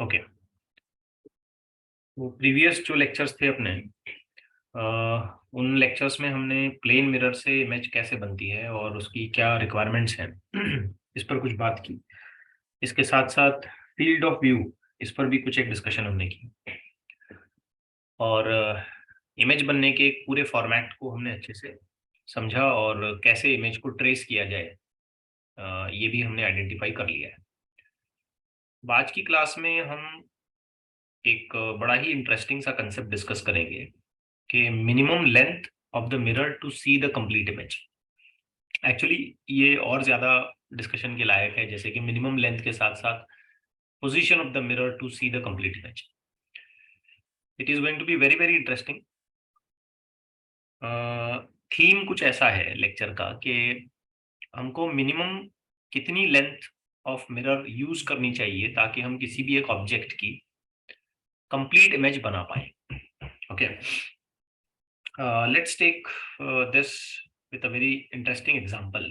Okay, वो previous जो lectures थे अपने, उन लेक्चर्स में हमने प्लेन मिरर से इमेज कैसे बनती है और उसकी क्या रिक्वायरमेंट्स हैं इस पर कुछ बात की। इसके साथ साथ फील्ड ऑफ व्यू, इस पर भी कुछ एक डिस्कशन हमने की, और इमेज बनने के एक पूरे फॉर्मेट को हमने अच्छे से समझा और कैसे इमेज को ट्रेस किया जाए, ये भी हमने आइडेंटिफाई कर लिया है। आज की क्लास में हम एक बड़ा ही इंटरेस्टिंग सा कंसेप्ट डिस्कस करेंगे कि minimum length of the mirror to see the complete image. Actually ये और ज़्यादा डिस्कशन के लायक है, जैसे कि मिनिमम लेंथ के साथ साथ position of the mirror to see the complete image. It is going to be very very interesting. Theme कुछ ऐसा है लेक्चर का कि हमको मिनिमम कितनी लेंथ ऑफ मिरर यूज करनी चाहिए ताकि हम किसी भी एक ऑब्जेक्ट की कंप्लीट इमेज बना पाए। Okay, let's take this with a very interesting example.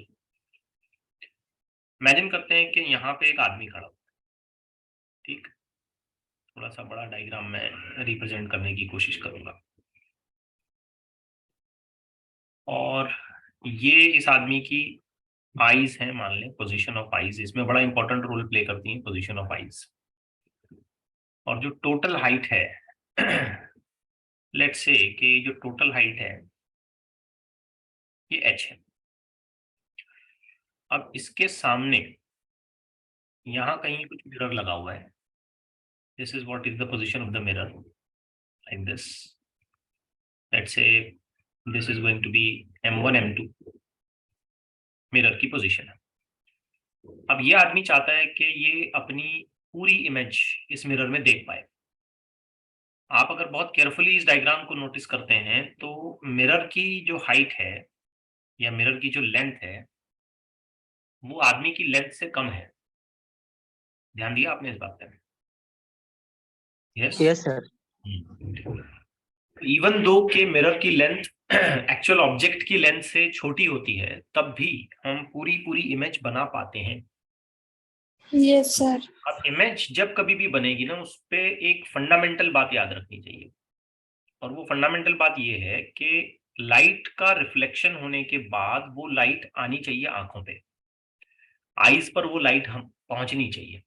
Imagine करते हैं कि यहाँ पे एक आदमी खड़ा हो, ठीक। थोड़ा सा बड़ा डायग्राम में रिप्रेजेंट करने की कोशिश करूंगा, और ये इस आदमी की आईज हैं, मान लें पोजीशन ऑफ आईज इसमें बड़ा इंपॉर्टेंट रोल प्ले करती है, पोजीशन ऑफ आईज। और जो टोटल हाइट है लेट्स से कि जो टोटल हाइट है ये h है। अब इसके सामने यहाँ कहीं कुछ मिरर लगा हुआ है। This is what is the position of the mirror, like this. Let's say this is going to be m1 m2 mirror की पोजीशन है। अब ये आदमी चाहता है कि ये अपनी पूरी इमेज इस मिरर में देख पाए। आप अगर बहुत केयरफुली इस डायग्राम को नोटिस करते हैं तो मिरर की जो हाइट है या मिरर की जो लेंथ है वो आदमी की लेंथ से कम है। ध्यान दिया आपने इस बात पे? Yes. Yes sir. Even though के मिरर की लेंथ एक्चुअल ऑब्जेक्ट की लेंथ से छोटी होती है, तब भी हम पूरी पूरी इमेज बना पाते हैं। Yes sir. अब इमेज जब कभी भी बनेगी ना, उस पे एक फंडामेंटल बात याद रखनी चाहिए, और वो फंडामेंटल बात ये है कि लाइट का रिफ्लेक्शन होने के बाद वो लाइट आनी चाहिए आंखों पे, आईज पर वो लाइट हम पहुंचनी चाहिए,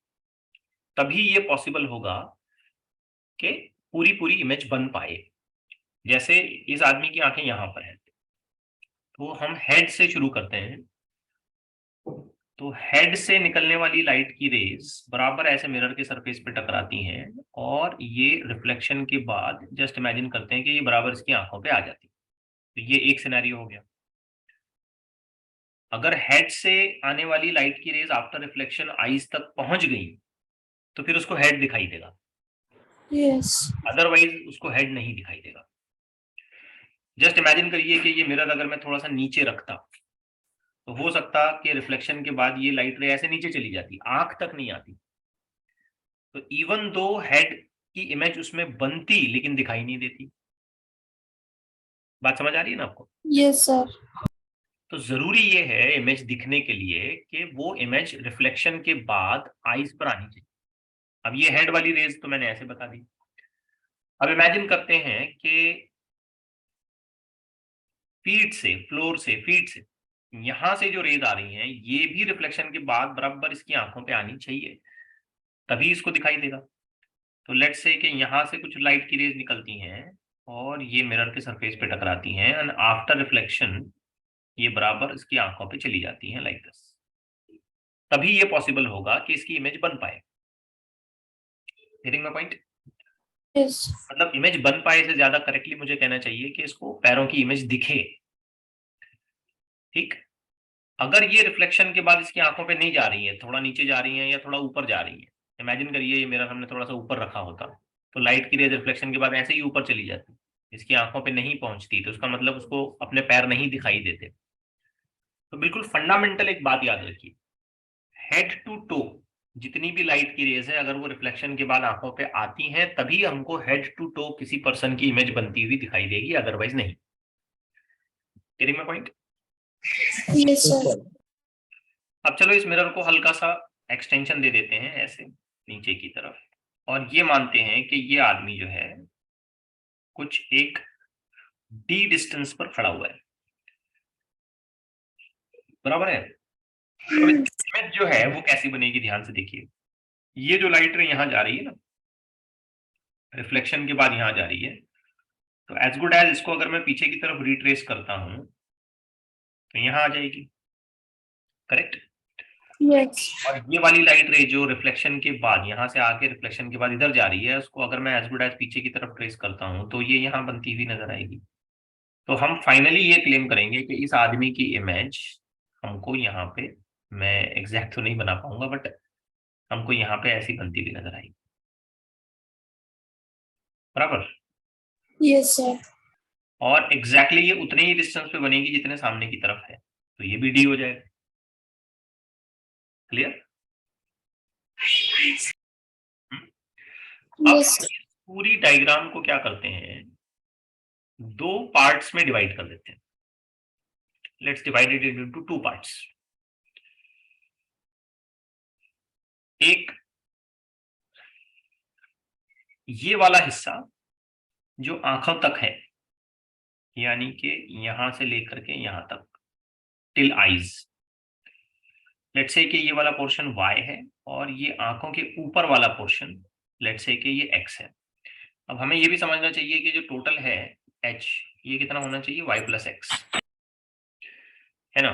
तभी ये पॉसिबल होगा कि पूरी पूरी इमेज बन पाए। जैसे इस आदमी की आंखें यहाँ पर हैं, तो हम हेड से शुरू करते हैं। तो हेड से निकलने वाली लाइट की रेज बराबर ऐसे मिरर के सरफेस पे टकराती हैं, और ये रिफ्लेक्शन के बाद जस्ट इमेजिन करते हैं कि ये बराबर इसकी आंखों पे आ जाती है। तो ये एक सिनेरियो हो गया। अगर हेड से आने वाली लाइट की रेज आफ्टर रिफ्लेक्शन आईज तक पहुंच गई तो फिर उसको हेड दिखाई देगा, यस। अदरवाइज उसको हेड नहीं दिखाई देगा। जस्ट इमेजिन करिए कि ये मिरर अगर मैं थोड़ा सा नीचे रखता तो हो सकता कि रिफ्लेक्शन के बाद ये लाइट रे ऐसे नीचे चली जाती, आंख तक नहीं आती। तो इवन दो हेड की इमेज उसमें बनती लेकिन दिखाई नहीं देती। बात समझ आ रही है ना आपको? Yes sir. तो जरूरी ये है इमेज दिखने के लिए कि वो इमेज रिफ्लेक्शन के बाद आईज पर आनी चाहिए। अब ये हेड वाली रेज तो मैंने ऐसे बता दी। अब इमेजिन करते हैं कि फीट से, फ्लोर से, फीट से यहां से जो रेज आ रही हैं ये भी रिफ्लेक्शन के बाद बराबर इसकी आंखों पे आनी चाहिए, तभी इसको दिखाई देगा। तो लेट्स से कि यहाँ से कुछ लाइट की रेज निकलती हैं और ये मिरर के सरफेस पे टकराती हैं, एंड आफ्टर रिफ्लेक्शन ये बराबर इसकी आंखों पे चली जाती हैं, लाइक दिस। तभी ये पॉसिबल होगा कि इसकी इमेज बन पाए। Getting my point? यस। मतलब इमेज बन पाए से ज्यादा करेक्टली मुझे कहना चाहिए कि इसको पैरों की इमेज दिखे, ठीक। अगर ये रिफ्लेक्शन के बाद इसकी आंखों पे नहीं जा रही है, थोड़ा नीचे जा रही है या थोड़ा ऊपर जा रही है, इमेजिन करिए ये मिरर हमने थोड़ा सा ऊपर रखा होता तो लाइट की रेज रिफ्लेक्शन के बाद ऐसे ही ऊपर चली जाती, इसकी आंखों पे नहीं पहुंचती, तो उसका मतलब उसको अपने पैर नहीं दिखाई देते। तो बिल्कुल फंडामेंटल एक बात याद रखिए, हेड टू टो जितनी भी लाइट की रेज है अगर वो रिफ्लेक्शन के बाद आंखों पे आती हैं तभी हमको हेड टू टो किसी पर्सन की इमेज बनती हुई दिखाई देगी, अदरवाइज नहीं। Getting my point? Yes sir. अब चलो इस मिरर को हल्का सा एक्सटेंशन दे देते हैं ऐसे नीचे की तरफ, और ये मानते हैं कि ये आदमी जो है कुछ एक डी डिस्टेंस पर खड़ा हुआ है, बराबर है। तो इमेज जो है वो कैसी बनेगी, ध्यान से देखिए। ये जो लाइट रे यहाँ जा रही है ना, रिफ्लेक्शन के बाद यहाँ जा रही है, तो एज गुड एज इसको अगर मैं पीछे की तरफ रिट्रेस करता हूं तो यहाँ आ जाएगी, करेक्ट। यस और ये वाली लाइट रे जो रिफ्लेक्शन के बाद यहाँ से आके रिफ्लेक्शन के बाद इधर जा रही है, उसको अगर मैं एज गुड एज पीछे की तरफ ट्रेस करता हूँ तो ये यहाँ बनती हुई नजर आएगी। तो हम फाइनली ये क्लेम करेंगे कि इस आदमी की इमेज हमको यहाँ पे, मैं एग्जैक्ट तो नहीं बना पाऊंगा बट हमको यहाँ पे ऐसी बनती हुई नजर आएगी, बराबर। यस सर और एग्जैक्टली ये उतने ही डिस्टेंस पे बनेगी जितने सामने की तरफ है, तो ये भी डी हो जाएगा। क्लियर? अब यस पूरी डायग्राम को क्या करते हैं, दो पार्ट्स में डिवाइड कर देते हैं। Let's divide it into two parts. एक ये वाला हिस्सा जो आंखों तक है, यानी कि यहां से लेकर के यहां तक, टिल आईज। लेट्स से कि ये वाला पोर्शन y है और ये आंखों के ऊपर वाला पोर्शन लेट्स से कि ये x है। अब हमें ये भी समझना चाहिए कि जो टोटल है h, ये कितना होना चाहिए, y प्लस एक्स, है ना।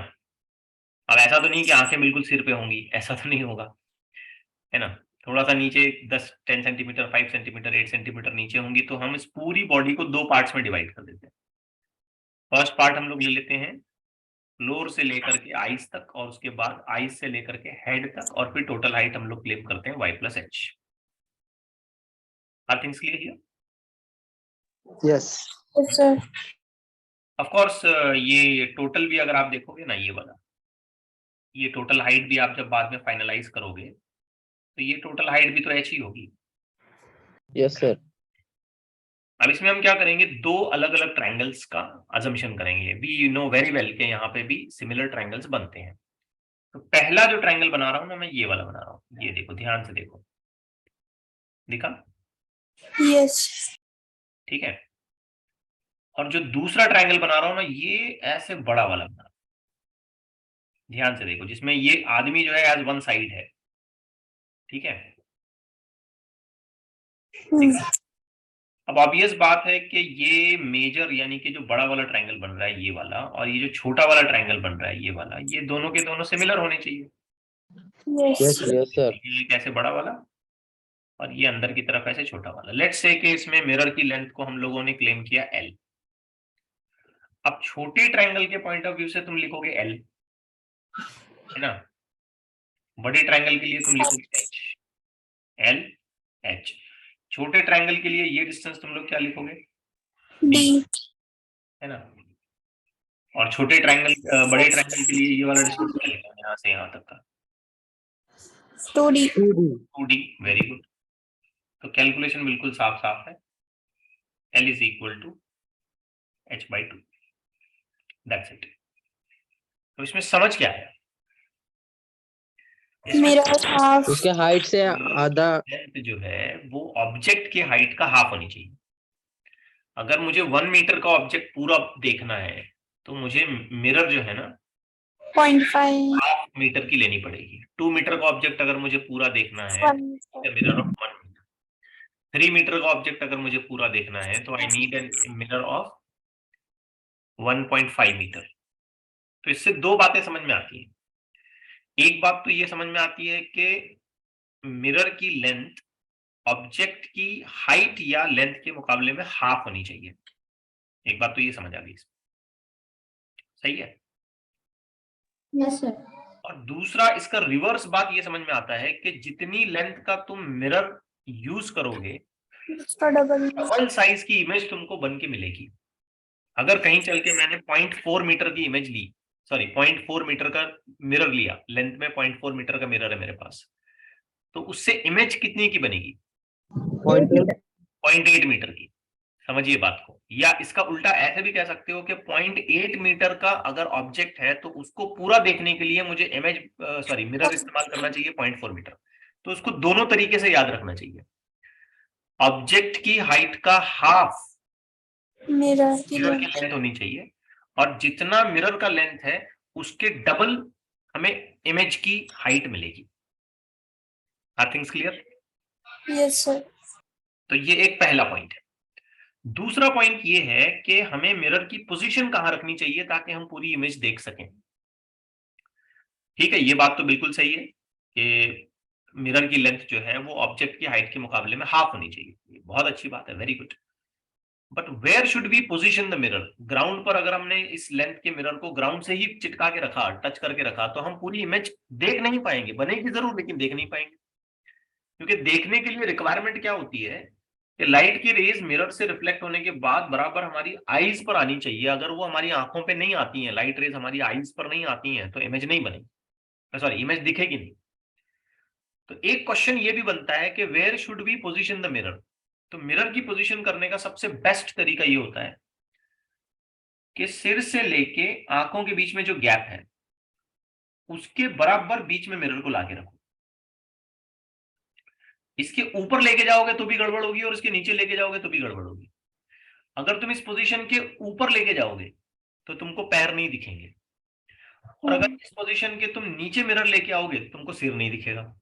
अब ऐसा तो नहीं कि आंखें बिल्कुल सिर पे होंगी, ऐसा तो नहीं होगा, है ना। थोड़ा सा नीचे 10 सेंटीमीटर 5 सेंटीमीटर 8 सेंटीमीटर नीचे होंगी, तो हम इस पूरी बॉडी को दो पार्ट्स में डिवाइड कर देते हैं। फर्स्ट पार्ट हम लोग ले लेते हैं फ्लोर से लेकर के आइस तक, और उसके बाद आइस से लेकर के हेड तक, और फिर टोटल हाइट हम लोग क्लेम करते हैं y plus H. Are things clear here? Yes yes sir of course ये टोटल भी अगर आप देखोगे ना, ये वाला, ये टोटल हाइट भी आप जब बाद में फाइनलाइज करोगे तो ये टोटल हाइट भी तो h ही होगी। Yes sir. अब इसमें हम क्या करेंगे, दो अलग अलग ट्रायंगल्स का अजम्पशन करेंगे। वी नो वेरी वेल कि यहाँ पे भी सिमिलर ट्रायंगल्स बनते हैं। तो पहला जो ट्रायंगल बना रहा हूं ना, मैं ये वाला बना रहा हूँ, ये देखो, ध्यान से देखो, दिखा? यस ठीक है। और जो दूसरा ट्रायंगल बना रहा हूं ना, ये ऐसे बड़ा वाला बना रहा हूं, ध्यान से देखो, जिसमें ये आदमी जो है एज वन साइड है, ठीक है। अब ऑब्वियस बात है कि ये मेजर यानी कि जो बड़ा वाला ट्रायंगल बन रहा है ये वाला, और ये जो छोटा वाला ट्रायंगल बन रहा है ये वाला, ये दोनों के दोनों सिमिलर होने चाहिए। Yes yes sir. ये कैसे बड़ा वाला और ये अंदर की तरफ ऐसे छोटा वाला। लेट्स से कि इसमें मिरर की लेंथ को हम लोगों ने क्लेम किया L। अब छोटे ट्रायंगल के पॉइंट ऑफ व्यू से तुम लिखोगे L, है ना। बड़े ट्रायंगल के लिए तुम लिखोगे H, L H। छोटे ट्रायंगल के लिए ये डिस्टेंस तुम लोग क्या लिखोगे, डी है ना। और छोटे ट्रायंगल, बड़े ट्रायंगल के लिए ये वाला डिस्टेंस क्या लिखा, यहाँ से यहाँ तक का 2D 2D। Very good. तो कैलकुलेशन बिल्कुल साफ साफ है, L is equal to h/2, that's it. तो इसमें समझ क्या है, मेरा हाफ उसके हाइट से आधा। लेंथ जो है वो ऑब्जेक्ट के हाइट का हाफ होनी चाहिए। अगर मुझे 1 मीटर का ऑब्जेक्ट पूरा देखना है तो मुझे मिरर जो है ना 0.5 हाफ मीटर की लेनी पड़ेगी। 2 मीटर का ऑब्जेक्ट अगर मुझे पूरा देखना है, मिरर ऑफ 1 मीटर। 3 मीटर का ऑब्जेक्ट अगर मुझे पूरा देखना है तो I need an mirror of 1.5 metre. तो इससे दो बातें समझ में आती है। एक बात तो ये समझ में आती है कि मिरर की लेंथ ऑब्जेक्ट की हाइट या लेंथ के मुकाबले में हाफ होनी चाहिए। एक बात तो ये समझ आ गई, सही है। यस सर और दूसरा इसका रिवर्स बात ये समझ में आता है कि जितनी लेंथ का तुम मिरर यूज करोगे उसका डबल डबल साइज की इमेज तुमको बन के मिलेगी। अगर कहीं चल के मैंने 0.4 मीटर की इमेज ली, सॉरी 0.4 मीटर का मिरर लिया, लेंथ में 0.4 मीटर का मिरर है मेरे पास, तो उससे इमेज कितनी की बनेगी, 0.8 मीटर की। समझिए बात को। या इसका उल्टा ऐसे भी कह सकते हो कि 0.8 मीटर का अगर ऑब्जेक्ट है तो उसको पूरा देखने के लिए मुझे मिरर इस्तेमाल करना चाहिए 0.4 मीटर। तो उसको दोनों तरीके से याद रखना चाहिए। ऑब्जेक्ट की हाइट का हाफ मिरर की मिरर की लेंथ। लेंथ होनी चाहिए, और जितना मिरर का लेंथ है उसके डबल हमें इमेज की हाइट मिलेगी। Are things clear? Yes sir. तो ये एक पहला पॉइंट है। दूसरा पॉइंट ये है कि हमें मिरर की पोजीशन कहां रखनी चाहिए ताकि हम पूरी इमेज देख सकें। ठीक है, ये बात तो बिल्कुल सही है कि मिरर की लेंथ जो है वो ऑब्जेक्ट की हाइट के मुकाबले में हाफ होनी चाहिए। ये बहुत अच्छी बात है, very good. But where should be position the mirror? Ground पर अगर हमने इस लेंथ के मिरर को ग्राउंड से ही चिटका के रखा, टच करके रखा, तो हम पूरी इमेज देख नहीं पाएंगे। बनेगी जरूर लेकिन देख नहीं पाएंगे, क्योंकि देखने के लिए रिक्वायरमेंट क्या होती है कि लाइट की रेज मिरर से रिफ्लेक्ट होने के बाद बराबर हमारी आईज पर आनी चाहिए। अगर वो हमारी आंखों पे नहीं आती हैं, लाइट रेज हमारी आईज पर नहीं आती हैं, तो इमेज नहीं बनेगी, सॉरी इमेज दिखेगी नहीं। तो एक क्वेश्चन ये भी बनता है कि where should be position the mirror? तो मिरर की पोजीशन करने का सबसे बेस्ट तरीका ये होता है कि सिर से लेके आंखों के बीच में जो गैप है उसके बराबर बीच में मिरर को लाके रखो। इसके ऊपर लेके जाओगे तो भी गड़बड़ होगी और इसके नीचे लेके जाओगे तो भी गड़बड़ होगी। अगर तुम इस पोजीशन के ऊपर लेके जाओगे तो तुमको पैर नहीं दिखेंगे, और अगर इस पोजीशन के तुम नीचे मिरर लेके आओगे तो तुमको सिर नहीं दिखेगा।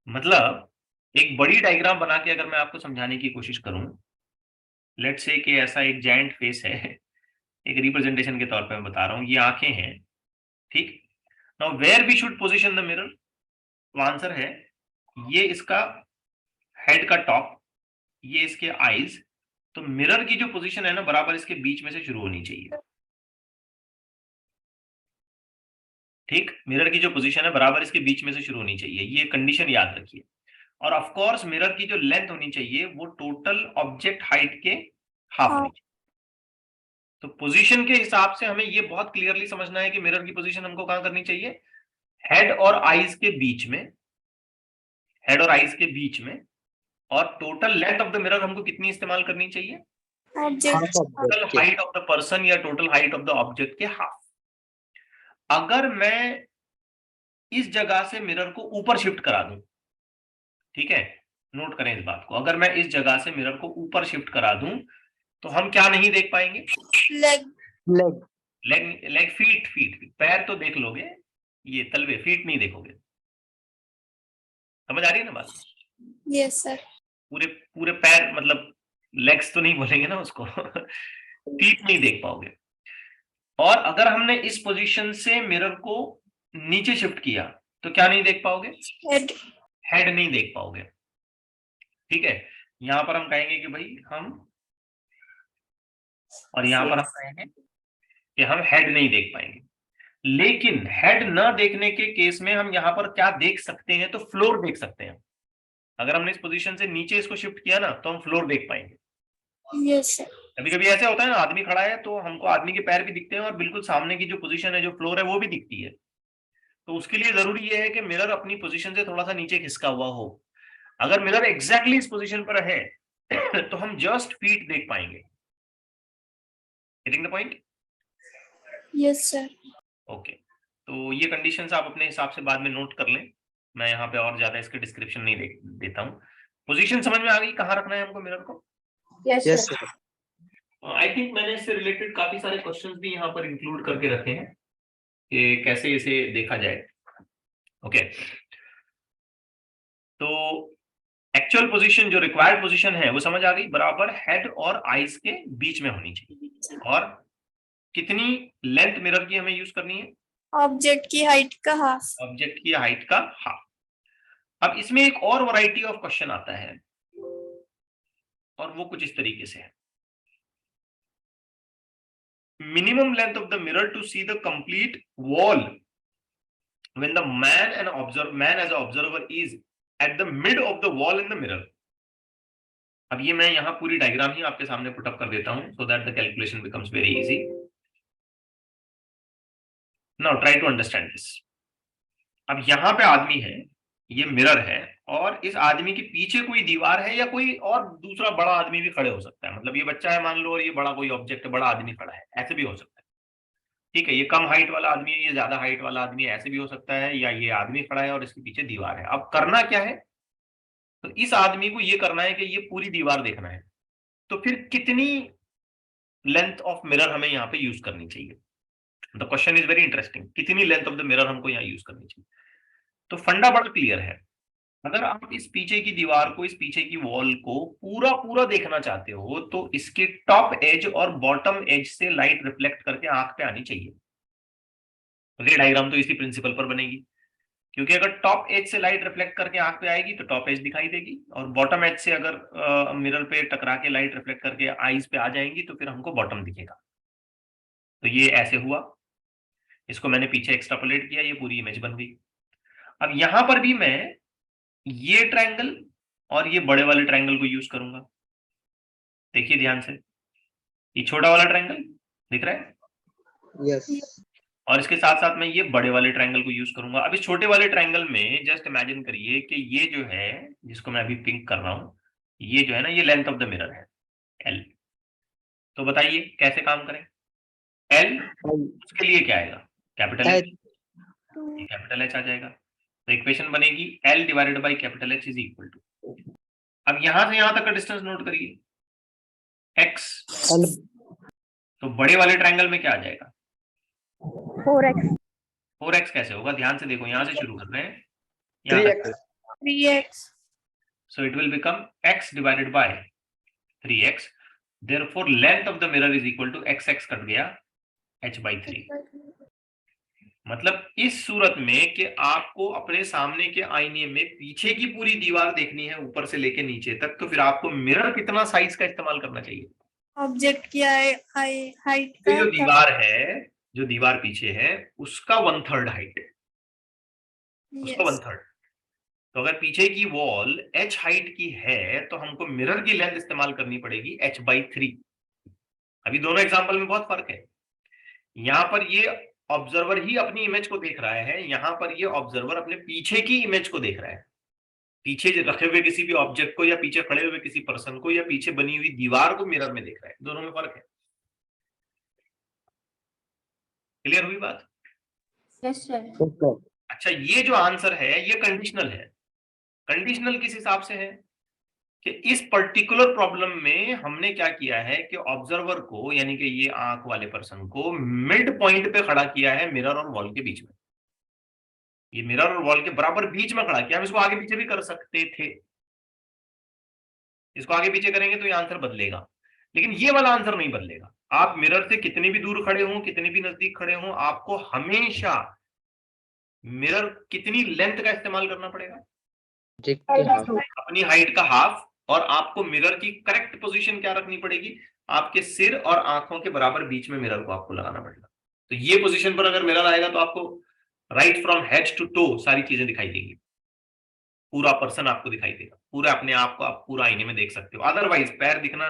मतलब एक बड़ी डायग्राम बना के अगर मैं आपको समझाने की कोशिश करूं, लेट्स से कि ऐसा एक जायंट फेस है, एक रिप्रेजेंटेशन के तौर पे मैं बता रहा हूं, ये आंखें हैं, ठीक। Now where we should position the mirror? तो आंसर है ये इसका हेड का टॉप, ये इसके आईज। तो मिरर की जो पोजीशन है ना बराबर इसके बीच में से शुरू होनी चाहिए। ठीक, मिरर की जो पोजीशन है बराबर इसके बीच में से शुरू होनी चाहिए, ये कंडीशन याद रखिए। और ऑफ कोर्स मिरर की जो लेंथ होनी चाहिए वो टोटल ऑब्जेक्ट हाइट के हाफ होनी चाहिए। तो पोजीशन के हिसाब से हमें ये बहुत क्लियरली समझना है कि मिरर की पोजीशन हमको कहां करनी चाहिए? हेड और आईज के बीच में, हेड और आईज के बीच में। और total length of the mirror हमको कितनी इस्तेमाल करनी चाहिए? Object total height of the person या total height of the object के हाफ। अगर मैं इस जगह से मिरर को ऊपर शिफ्ट करा दूं, ठीक है, नोट करें इस बात को, अगर मैं इस जगह से मिरर को ऊपर शिफ्ट करा दूं तो हम क्या नहीं देख पाएंगे? Leg leg leg, leg, feet, feet, पैर तो देख लोगे, ये तलवे, फीट नहीं देखोगे। समझ आ रही है ना बात? Yes sir. पूरे पूरे पैर, मतलब लेग्स तो नहीं बोलेंगे ना उसको फीट नहीं देख पाओगे। और अगर हमने इस पोजीशन से मिरर को नीचे शिफ्ट किया तो क्या नहीं देख पाओगे? हेड हेड नहीं देख पाओगे। ठीक है, यहां पर हम कहेंगे कि भाई हम, और यहां पर हम कहेंगे कि हम हेड नहीं देख पाएंगे। लेकिन हेड न देखने के केस में हम यहां पर क्या देख सकते हैं? तो फ्लोर देख सकते हैं। अगर हमने इस पोजीशन से नीचे इसको शिफ्ट किया ना तो हम फ्लोर देख पाएंगे। Yes sir. कभी कभी ऐसे होता है ना, आदमी खड़ा है तो हमको आदमी के पैर भी दिखते हैं और बिल्कुल सामने की जो पोजीशन है, जो फ्लोर है, वो भी दिखती है। तो उसके लिए जरूरी ये है कि मिरर अपनी पोजीशन से थोड़ा सा नीचे खिसका हुआ हो। अगर मिरर एग्जैक्टली इस पोजीशन पर है तो हम जस्ट फीट देख पाएंगे। Getting the point? Yes sir. Okay, तो ये कंडीशंस आप अपने हिसाब से बाद में नोट कर लें, मैं यहाँ पे और ज्यादा इसके डिस्क्रिप्शन नहीं देता हूँ। पोजीशन समझ में आ गई कहाँ रखना है हमको मिरर को? Yes yes sir. Sir. I think मैंने इससे रिलेटेड काफी सारे क्वेश्चंस भी यहाँ पर इंक्लूड करके रखे हैं कि कैसे इसे देखा जाए। ओके, तो एक्चुअल पोजीशन, जो रिक्वायर्ड पोजीशन है वो समझ आ गई, बराबर हेड और आईज के बीच में होनी चाहिए। और कितनी लेंथ मिरर की हमें यूज करनी है? ऑब्जेक्ट की हाइट का हाफ। ऑब्जेक्ट की हाइट का हाफ। अब इसमें एक और वैरायटी ऑफ क्वेश्चन आता है और वो कुछ इस तरीके से है। Minimum length of the mirror to see the complete wall when the man as an observer is at the mid of the wall in the mirror. अब ये मैं यहाँ पूरी डायग्राम ही आपके सामने पुट अप कर देता हूं so that the calculation becomes very easy. Now try to understand this. अब यहाँ पे आदमी है, ये मिरर है, और इस आदमी के पीछे कोई दीवार है या कोई और दूसरा बड़ा आदमी भी खड़े हो सकता है। मतलब ये बच्चा है मान लो, और ये बड़ा कोई ऑब्जेक्ट है, बड़ा आदमी खड़ा है, ऐसे भी हो सकता है। ठीक है, ये कम हाइट वाला आदमी है, ये ज्यादा हाइट वाला आदमी है, ऐसे भी हो सकता है। या ये आदमी खड़ा है और इसके पीछे दीवार है। अब करना क्या है? तो इस आदमी को ये करना है कि ये पूरी दीवार देखना है, तो फिर कितनी लेंथ ऑफ मिरर हमें यहाँ पे यूज करनी चाहिए? The question is very interesting, कितनी लेंथ ऑफ द मिरर हमको यहाँ यूज करनी चाहिए? तो फंडा बड़ा क्लियर है। अगर आप इस पीछे की दीवार को, इस पीछे की वॉल को पूरा पूरा देखना चाहते हो, तो इसके टॉप एज और बॉटम एज से लाइट रिफ्लेक्ट करके आंख पे आनी चाहिए। ये डायग्राम तो इसी प्रिंसिपल पर बनेगी, क्योंकि अगर टॉप एज से लाइट रिफ्लेक्ट करके आंख पे आएगी तो टॉप एज दिखाई देगी, और बॉटम एज से अगर मिरर पे टकरा के लाइट रिफ्लेक्ट करके आईज पे आ जाएंगी तो फिर हमको बॉटम दिखेगा। तो ये ऐसे हुआ, इसको मैंने पीछे एक्सट्रापोलेट किया, ये पूरी इमेज बन गई। अब यहां पर भी मैं ये ट्रायंगल और ये बड़े वाले ट्रायंगल को यूज करूंगा। देखिए ध्यान से, ये छोटा वाला ट्रायंगल दिख रहा है, यस और इसके साथ साथ मैं ये बड़े वाले ट्रायंगल को यूज करूंगा। अब इस छोटे वाले ट्रायंगल में जस्ट इमेजिन करिए कि ये जो है, जिसको मैं अभी पिंक कर रहा हूं, ये जो है ना, ये लेंथ ऑफ द मिरर है एल। तो बताइए कैसे काम करें? एल उसके लिए क्या आएगा? कैपिटल एच, कैपिटल एच आ जाएगा। तो इक्वेशन बनेगी L divided by capital H is equal to, अब यहां से यहां तक का डिस्टेंस नोट करिए, एक्स। तो बड़े वाले ट्रायंगल में क्या आ जाएगा? 4x 4x कैसे होगा? ध्यान से देखो, यहां से शुरू कर रहे हैं, 3x so it will become x divided by 3x, therefore length of the mirror is equal to x cut गया h by 3। मतलब इस सूरत में कि आपको अपने सामने के आईने में पीछे की पूरी दीवार देखनी है ऊपर से लेके नीचे तक, तो फिर आपको मिरर कितना साइज का इस्तेमाल करना चाहिए? ऑब्जेक्ट की हाइट ये का जो दीवार है, जो दीवार पीछे है, उसका 1/3 हाइट है, उसका 1/3। तो अगर पीछे की वॉल h हाइट की है तो हमको मिरर की लेंथ इस्तेमाल करनी पड़ेगी h by 3। अभी दोनों एग्जांपल में बहुत फर्क है। यहां पर ये ऑब्जर्वर ही अपनी इमेज को देख रहा है, यहां पर ये ऑब्जर्वर अपने पीछे की इमेज को देख रहा है, पीछे रखे हुए किसी भी ऑब्जेक्ट को, या पीछे खड़े हुए किसी पर्सन को, या पीछे बनी हुई दीवार को मिरर में देख रहा है। दोनों में फर्क है। क्लियर हुई बात? Yes sir. अच्छा, ये जो आंसर है ये कंडीशनल है। कंडीशनल किस हिसाब से है कि इस पर्टिकुलर प्रॉब्लम में हमने क्या किया है कि ऑब्जर्वर को, यानी कि ये आंख वाले पर्सन को, मिड पॉइंट पे खड़ा किया है मिरर और वॉल के बीच में। ये मिरर और वॉल के बराबर बीच में खड़ा किया। हम इसको आगे पीछे भी कर सकते थे, इसको आगे पीछे करेंगे तो ये आंसर बदलेगा, लेकिन ये वाला आंसर नहीं बदलेगा। आप मिरर से कितनी भी दूर खड़े हो, कितनी भी नजदीक खड़े हो, आपको हमेशा मिरर कितनी लेंथ का इस्तेमाल करना पड़ेगा? अपनी हाइट का हाफ। और आपको मिरर की करेक्ट पोजीशन क्या रखनी पड़ेगी? आपके सिर और आंखों के बराबर बीच में मिरर को आपको लगाना पड़ेगा। तो ये पोजीशन पर अगर मिरर आएगा तो आपको right from head to toe सारी चीजें दिखाई देगी, पूरा पर्सन आपको दिखाई देगा, पूरा अपने आप को आप पूरा आईने में देख सकते हो। अदरवाइज पैर दिखना,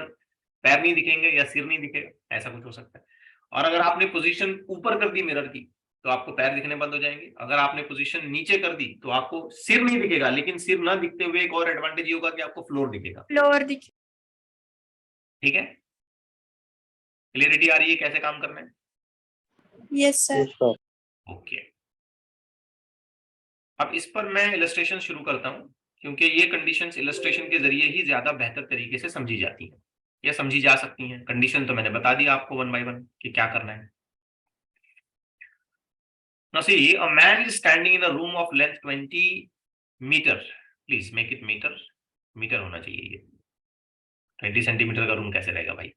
पैर नहीं दिखेंगे या सिर नहीं दिखेगा, ऐसा कुछ हो सकता है। और अगर आपने पोजीशन ऊपर कर दी मिरर की तो आपको पैर दिखने बंद हो जाएंगे। अगर आपने पोजीशन नीचे कर दी तो आपको सिर नहीं दिखेगा, लेकिन सिर ना दिखते हुए एक और एडवांटेज ये होगा कि आपको फ्लोर दिखेगा। ठीक है? क्लियरिटी आ रही है कैसे काम करना है? Yes sir. ओके, अब इस पर मैं इलस्ट्रेशन शुरू करता हूं, क्योंकि ये कंडीशंस इलस्ट्रेशन के जरिए ही ज्यादा बेहतर तरीके से समझी जाती हैं या समझी जा सकती हैं। कंडीशन तो मैंने बता दी आपको 1 by 1 कि क्या करना है। Now see, a man is standing in a room of length 20 meter. Please make it meter. Metre होना चाहिए ये। 20 सेंटीमीटर का रूम कैसे रहेगा भाई?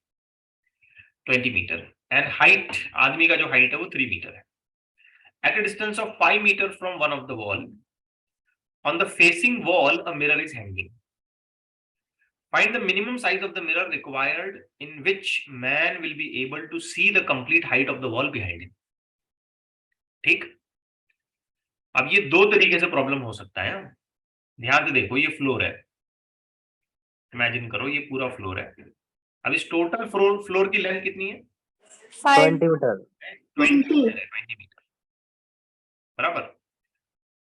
20 मीटर। एंड हाइट, आदमी का जो हाइट है वो 3 मीटर है। At a distance of 5 meter from one of the wall, on the facing wall, a mirror is hanging. Find the minimum size of the mirror required in which man will be able to see the complete height of the wall behind him. ठीक? अब ये दो तरीके से problem हो सकता है। ध्यान से देखो, ये फ्लोर है, इमेजिन करो ये पूरा फ्लोर है। अब इस टोटल फ्लोर की लेंथ कितनी है? 20 मीटर। 20 मीटर बराबर।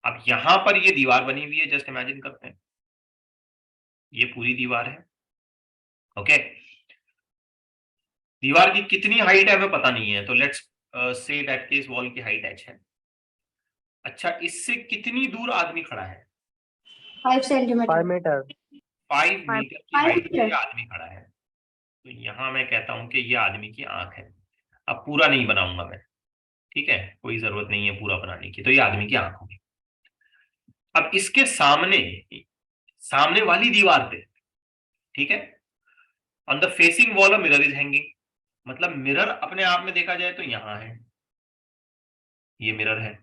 अब यहां पर ये दीवार बनी हुई है, जस्ट इमेजिन करते हैं ये पूरी दीवार है। ओके, दीवार की कितनी हाइट है हमें पता नहीं है, तो लेट्स से दैट के इस वॉल की हाइट h है। अच्छा, इससे कितनी दूर आदमी खड़ा है? 5 सेंटीमीटर 5 मीटर 5 मीटर की 5 हाइट पे ये मीटर आदमी खड़ा है, तो यहाँ मैं कहता हूं कि ये आदमी की आंख है। अब पूरा नहीं बनाऊंगा मैं, ठीक है, कोई जरूरत नहीं है पूरा बनाने की, तो ये आदमी की आंख होगी। अब इसके सामने, सामने वाली दीवार पे, ठीक है, on the facing wall a mirror is hanging, मतलब मिरर अपने आप में देखा जाए तो यहां है, ये मिरर है,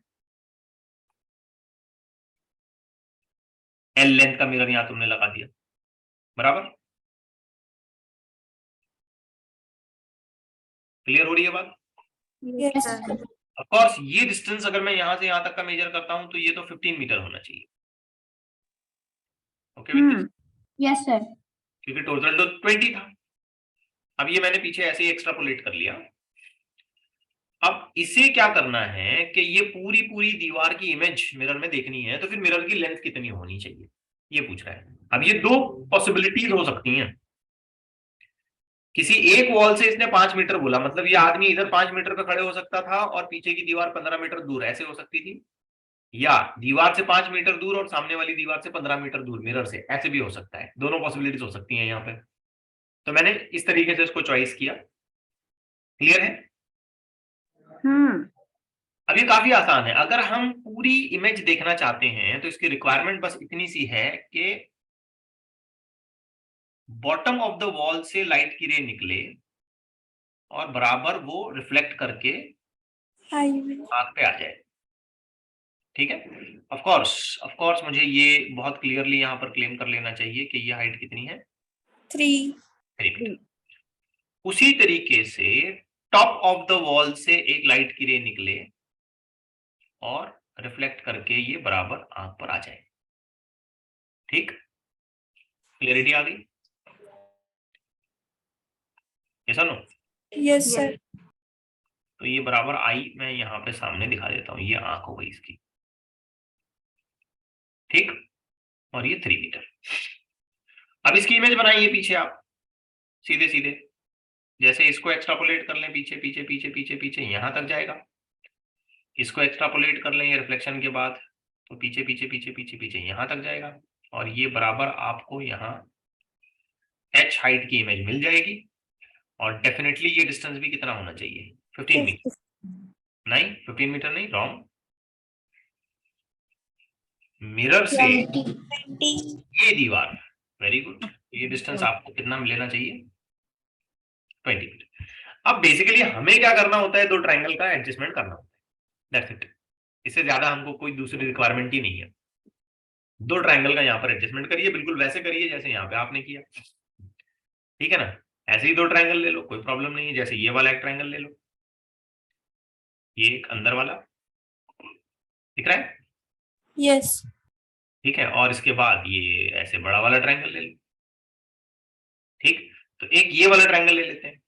एल लेंथ का मिरर यहां तुमने लगा दिया, बराबर। क्लियर हो रही है बात? यस सर ऑफ कोर्स ये डिस्टेंस अगर मैं यहां से यहां तक का मेजर करता हूं तो ये तो 15 मीटर होना चाहिए। Okay with this, yes sir क्योंकि टोटल तो 20 था। अब ये मैंने पीछे ऐसे ही एक्स्ट्रापोलेट कर लिया। अब इसे क्या करना है कि ये पूरी पूरी दीवार की इमेज मिरर में देखनी है, तो फिर मिरर की लेंथ कितनी होनी चाहिए ये पूछ रहा है। अब ये दो पॉसिबिलिटीज हो सकती हैं। किसी एक वॉल से इसने 5 मीटर बोला, मतलब ये आदमी इधर 5 मीटर पे खड़े हो सकता था और पीछे की दीवार 15 मीटर दूर, ऐसे हो सकती थी, या दीवार से 5 मीटर दूर और सामने वाली दीवार से 15 मीटर दूर मिरर से, ऐसे भी हो सकता है। दोनों पॉसिबिलिटीज हो सकती हैं यहाँ पे, तो मैंने इस तरीके से इसको चॉइस किया। क्लियर है? अब ये काफी आसान है। अगर हम पूरी इमेज देखना चाहते हैं तो इसकी रिक्वायरमेंट बस इतनी सी है कि बॉटम ऑफ द वॉल से लाइट की रे निकले और बराबर वो रिफ्लेक्ट करके आंख पे आ जाए, ठीक है। ऑफ कोर्स मुझे ये बहुत क्लियरली यहाँ पर क्लेम कर लेना चाहिए कि ये हाइट कितनी है, 3 मीटर। उसी तरीके से टॉप ऑफ द वॉल से एक लाइट की रे निकले और रिफ्लेक्ट करके ये बराबर आंख पर आ जाए, ठीक। क्लियरिटी आ गई? ऐसा नो? यस सर तो ये बराबर आई मैं यहाँ पे सामने दिखा देता हूँ, ये आंख हो गई इसकी, ठीक। और ये 3 मीटर। अब इसकी इमेज बनाइए पीछे आप, सीधे सीधे, जैसे इसको एक्स्ट्रापोलेट कर लें पीछे पीछे पीछे पीछे पीछे यहां तक जाएगा, इसको एक्स्ट्रापोलेट कर लें ये रिफ्लेक्शन के बाद, तो पीछे पीछे पीछे पीछे पीछे यहां तक जाएगा, और ये बराबर आपको यहाँ h हाइट की इमेज मिल जाएगी। और डेफिनेटली ये डिस्टेंस भी कितना होना चाहिए, 15 मीटर। नहीं 15 मीटर नहीं, रॉन्ग। मिरर से ये दीवार, वेरी गुड, ये डिस्टेंस आपको कितना लेना चाहिए, 20 मीटर। अब बेसिकली हमें क्या करना होता है, दो ट्रायंगल का एडजस्टमेंट करना होता है, दैट्स इट। इससे ज्यादा हमको कोई दूसरी रिक्वायरमेंट ही नहीं है। दो ट्रायंगल का यहाँ पर एडजस्टमेंट करिए, बिल्कुल वैसे करिए जैसे यहाँ पे आपने किया, ठीक है ना। ऐसे ही दो ट्रायंगल ले लो, कोई प्रॉब्लम नहीं है। जैसे ये वाला एक ट्रायंगल ले लो, ये एक अंदर वाला दिख रहा है, यस ठीक है, और इसके बाद ये ऐसे बड़ा वाला ट्रायंगल ले लो, ठीक। तो एक ये वाला ट्रायंगल ले लेते हैं।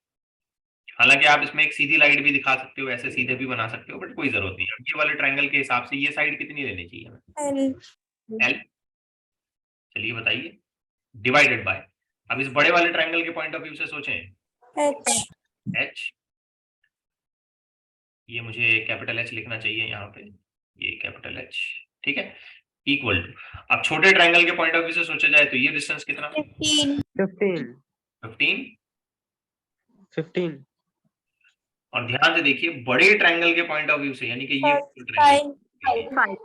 हालांकि आप इसमें एक सीधी लाइट भी दिखा सकते हो, ऐसे सीधे भी बना सकते हो, बट कोई जरूरत नहीं है। ये वाले ट्रायंगल के हिसाब से ये साइड कितनी लेनी चाहिए हमें, L एल। चलिए बताइए, डिवाइडेड बाय, अब इस बड़े वाले ट्रायंगल के पॉइंट ऑफ व्यू से सोचें, H एच, ये मुझे कैपिटल एच लिखना चाहिए यहाँ पे, ये कैपिटल एच, ठीक है, इक्वल टू, अब छोटे ट्रायंगल के पॉइंट ऑफ व्यू से सोचा जाए तो ये डिस्टेंस कितना, 15 15। 15 और ध्यान से देखिए बड़े ट्रायंगल के पॉइंट ऑफ व्यू से, यानी कि ये 35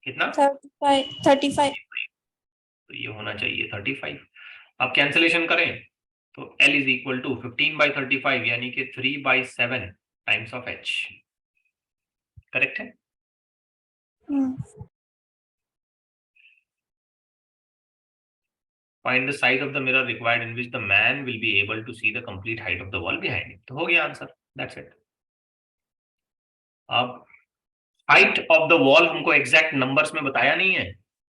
कितना, 35 तो ये होना चाहिए 35। अब कैंसिलेशन करें तो L इज इक्वल टू 15/35 यानी कि 3/7 टाइम्स ऑफ H, करेक्ट है। Find the size of the mirror required in which the man will be able to see the complete height of the wall behind him। तो हो गया answer, that's it. अब height of the wall हमको exact numbers में बताया नहीं है,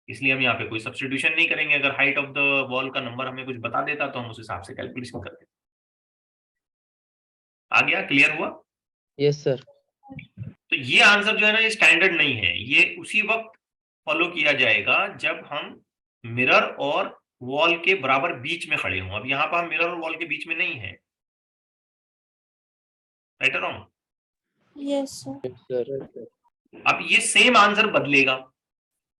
इसलिए हम यहाँ पे कोई सब्स्टिट्यूशन नहीं करेंगे। अगर हाइट ऑफ द वॉल का नंबर हमें कुछ बता देता तो हम उस हिसाब से कैलकुलेशन करते। आ गया, क्लियर हुआ? Yes sir. तो ये आंसर जो है ना, ये स्टैंडर्ड नहीं है, ये उसी वक्त फॉलो किया जाएगा जब हम मिरर और वॉल के बराबर बीच में खड़े हों। अब यहाँ पर हम मिरर और वॉल के बीच में नहीं है, राइट और रॉन्ग? यस सर अब ये सेम आंसर बदलेगा,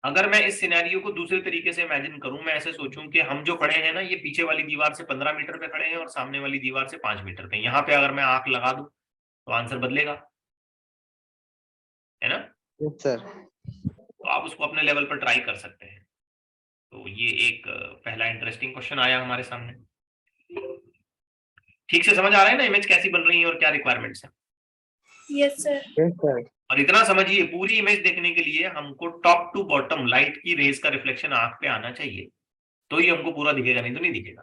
अगर मैं इस सिनेरियो को दूसरे तरीके से इमेजिन करूं, मैं ऐसे सोचूं कि हम जो खड़े हैं ना, ये पीछे वाली दीवार से 15 मीटर पे खड़े हैं और सामने वाली दीवार से 5 मीटर पे। यहाँ पे अगर मैं आंख लगा दूं तो आंसर बदलेगा, है ना? Yes, sir. तो आप उसको अपने लेवल पर ट्राई कर सकते हैं। तो ये एक पहला इंटरेस्टिंग क्वेश्चन आया हमारे सामने। ठीक से समझ आ रहा है ना इमेज कैसी बन रही है और क्या रिक्वायरमेंट्स है? Yes, sir. Yes, sir. और इतना समझिए, पूरी इमेज देखने के लिए हमको टॉप टू बॉटम लाइट की रेज का रिफ्लेक्शन आंख पे आना चाहिए, तो ही हमको पूरा दिखेगा, नहीं तो नहीं दिखेगा।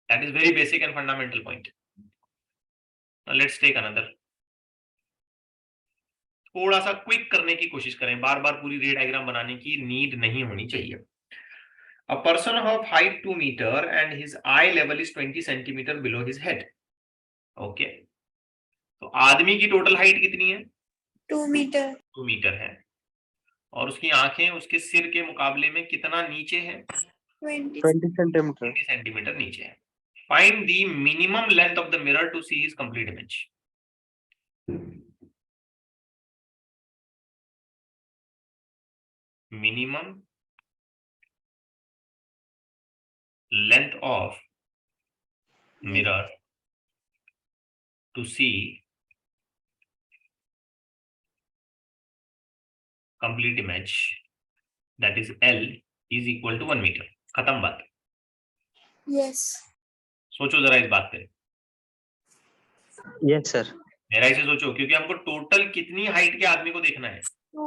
That is very basic and fundamental point. Let's take another. थोड़ा सा क्विक करने की कोशिश करें, बार बार पूरी रे डायग्राम बनाने की नीड नहीं होनी चाहिए। A person of height 2 meter and his eye level is 20 centimeter below his head. Okay, तो आदमी की टोटल हाइट कितनी है? 2 meter. 2 मीटर है, और उसकी आंखें उसके सिर के मुकाबले में कितना नीचे है? 20. 20 centimeter. 20 सेंटीमीटर नीचे है। Find the minimum length of the mirror to see his complete image. Minimum length of mirror to see complete image, that is L is equal to 1 meter। खत्म बात। Yes. सोचो जरा इस बात पे। Yes, sir. मेरा इसे सोचो, क्योंकि हमको टोटल कितनी हाइट के आदमी को देखना है? 2.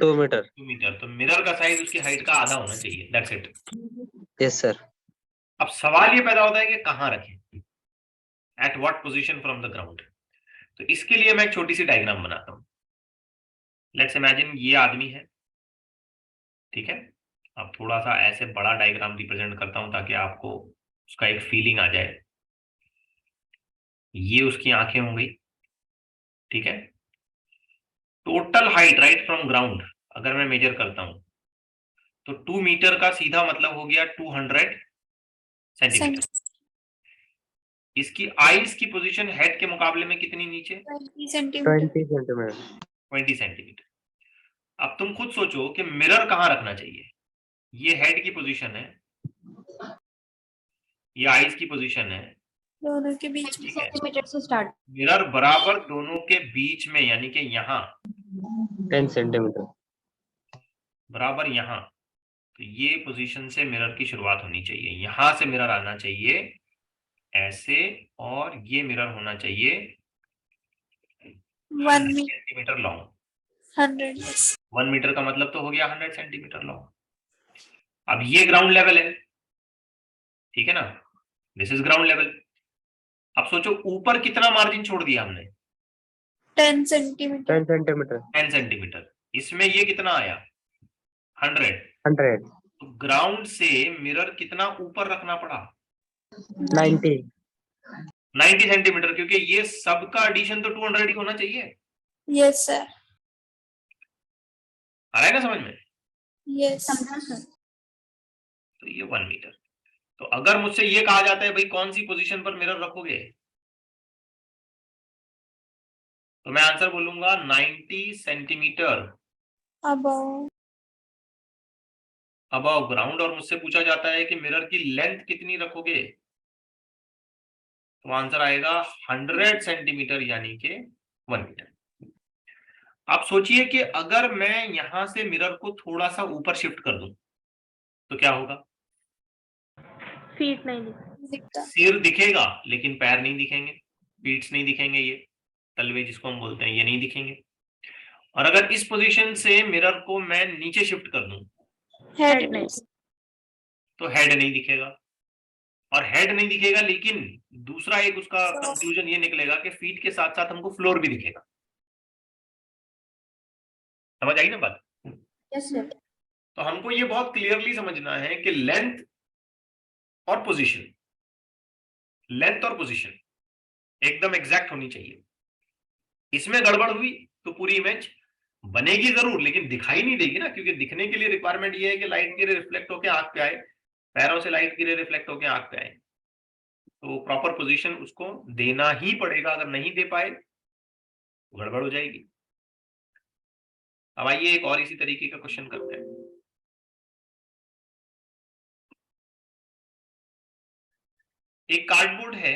2 meter. 2 मीटर। तो मिरर का साइज उसकी हाइट का आधा होना चाहिए, दैट्स इट। Yes, sir. अब सवाल ये पैदा होता है कि कहाँ रखें, at what position from the ground. तो इसके लिए मैं एक छोटी सी डायग्राम बनाता हूँ। लेट्स इमेजिन ये आदमी है, ठीक है। अब थोड़ा सा ऐसे बड़ा डायग्राम रिप्रेजेंट करता हूं ताकि आपको उसका एक फीलिंग आ जाए। ये उसकी आंखें हो गई, ठीक है। Total height right from ground अगर मैं मेजर करता हूं तो 2 मीटर का सीधा मतलब हो गया 200 सेंटीमीटर। इसकी आईज की पोजीशन हेड के मुकाबले में कितनी नीचे? 20 centimeter. 20 centimeter. 20 सेंटीमीटर। अब तुम खुद सोचो कि मिरर कहां रखना चाहिए। ये हेड की पोजीशन है, ये आईज की पोजीशन है, दोनों के बीच में सेंटीमीटर से स्टार्ट। मिरर बराबर दोनों के बीच में, यानी कि यहाँ 10 centimeter. बराबर यहाँ। तो ये पोजीशन से मिरर की शुरुआत होनी चाहिए, यहां से मिरर आना चाहिए ऐसे, और ये मिरर होना चाहिए 1 meter. Centimetre long. 100. Yes. 1 metre का मतलब तो हो गया 100 सेंटीमीटर लॉन्ग। अब ये ग्राउंड लेवल है, ठीक है ना, दिस इज ग्राउंड लेवल। अब सोचो ऊपर कितना मार्जिन छोड़ दिया हमने? 10 centimeter. 10 centimeter. 10 सेंटीमीटर। इसमें ये कितना आया? 100। 100. तो ग्राउंड से मिरर कितना ऊपर रखना पड़ा? 90. 90 सेंटीमीटर, क्योंकि ये सबका एडिशन तो 200 ही होना चाहिए। Yes, sir. आ रहा है ना समझ में? Yes. तो ये 1 मीटर। तो अगर मुझसे ये कहा जाता है भाई कौन सी पोजीशन पर मिरर रखोगे, तो मैं आंसर बोलूंगा 90 सेंटीमीटर Above. Above ground. और मुझसे पूछा जाता है कि मिरर की लेंथ कितनी रखोगे, तो आंसर आएगा 100 सेंटीमीटर, यानी कि 1 मीटर। आप सोचिए कि अगर मैं यहां से मिरर को थोड़ा सा ऊपर शिफ्ट कर दूं तो क्या होगा? फीट नहीं दिखता. सिर दिखेगा लेकिन पैर नहीं दिखेंगे, फीट्स नहीं दिखेंगे, ये तलवे जिसको हम बोलते हैं ये नहीं दिखेंगे। और अगर इस पोजीशन से मिरर को मैं नीचे शिफ्ट कर दूं Head. नहीं। तो हेड नहीं दिखेगा। और हेड नहीं दिखेगा, लेकिन दूसरा एक उसका कंक्लूजन ये निकलेगा कि फीट के साथ साथ हमको फ्लोर भी दिखेगा। समझ आई ना बात? Yes sir. तो हमको ये बहुत क्लियरली समझना है कि लेंथ और पोजीशन, लेंथ और पोजीशन एकदम एग्जैक्ट होनी चाहिए। इसमें गड़बड़ हुई तो पूरी इमेज बनेगी जरूर लेकिन दिखाई नहीं देगी ना, क्योंकि दिखने के लिए रिक्वायरमेंट ये है कि लाइट गिरे रिफ्लेक्ट होकर आंख पे आए, पैरों से लाइट गिरे रिफ्लेक्ट होकर आंख पे आए। तो प्रॉपर पोजीशन उसको देना ही पड़ेगा, अगर नहीं दे पाए गड़बड़ हो जाएगी। अब आइए एक और इसी तरीके का क्वेश्चन करते हैं। एक कार्डबोर्ड है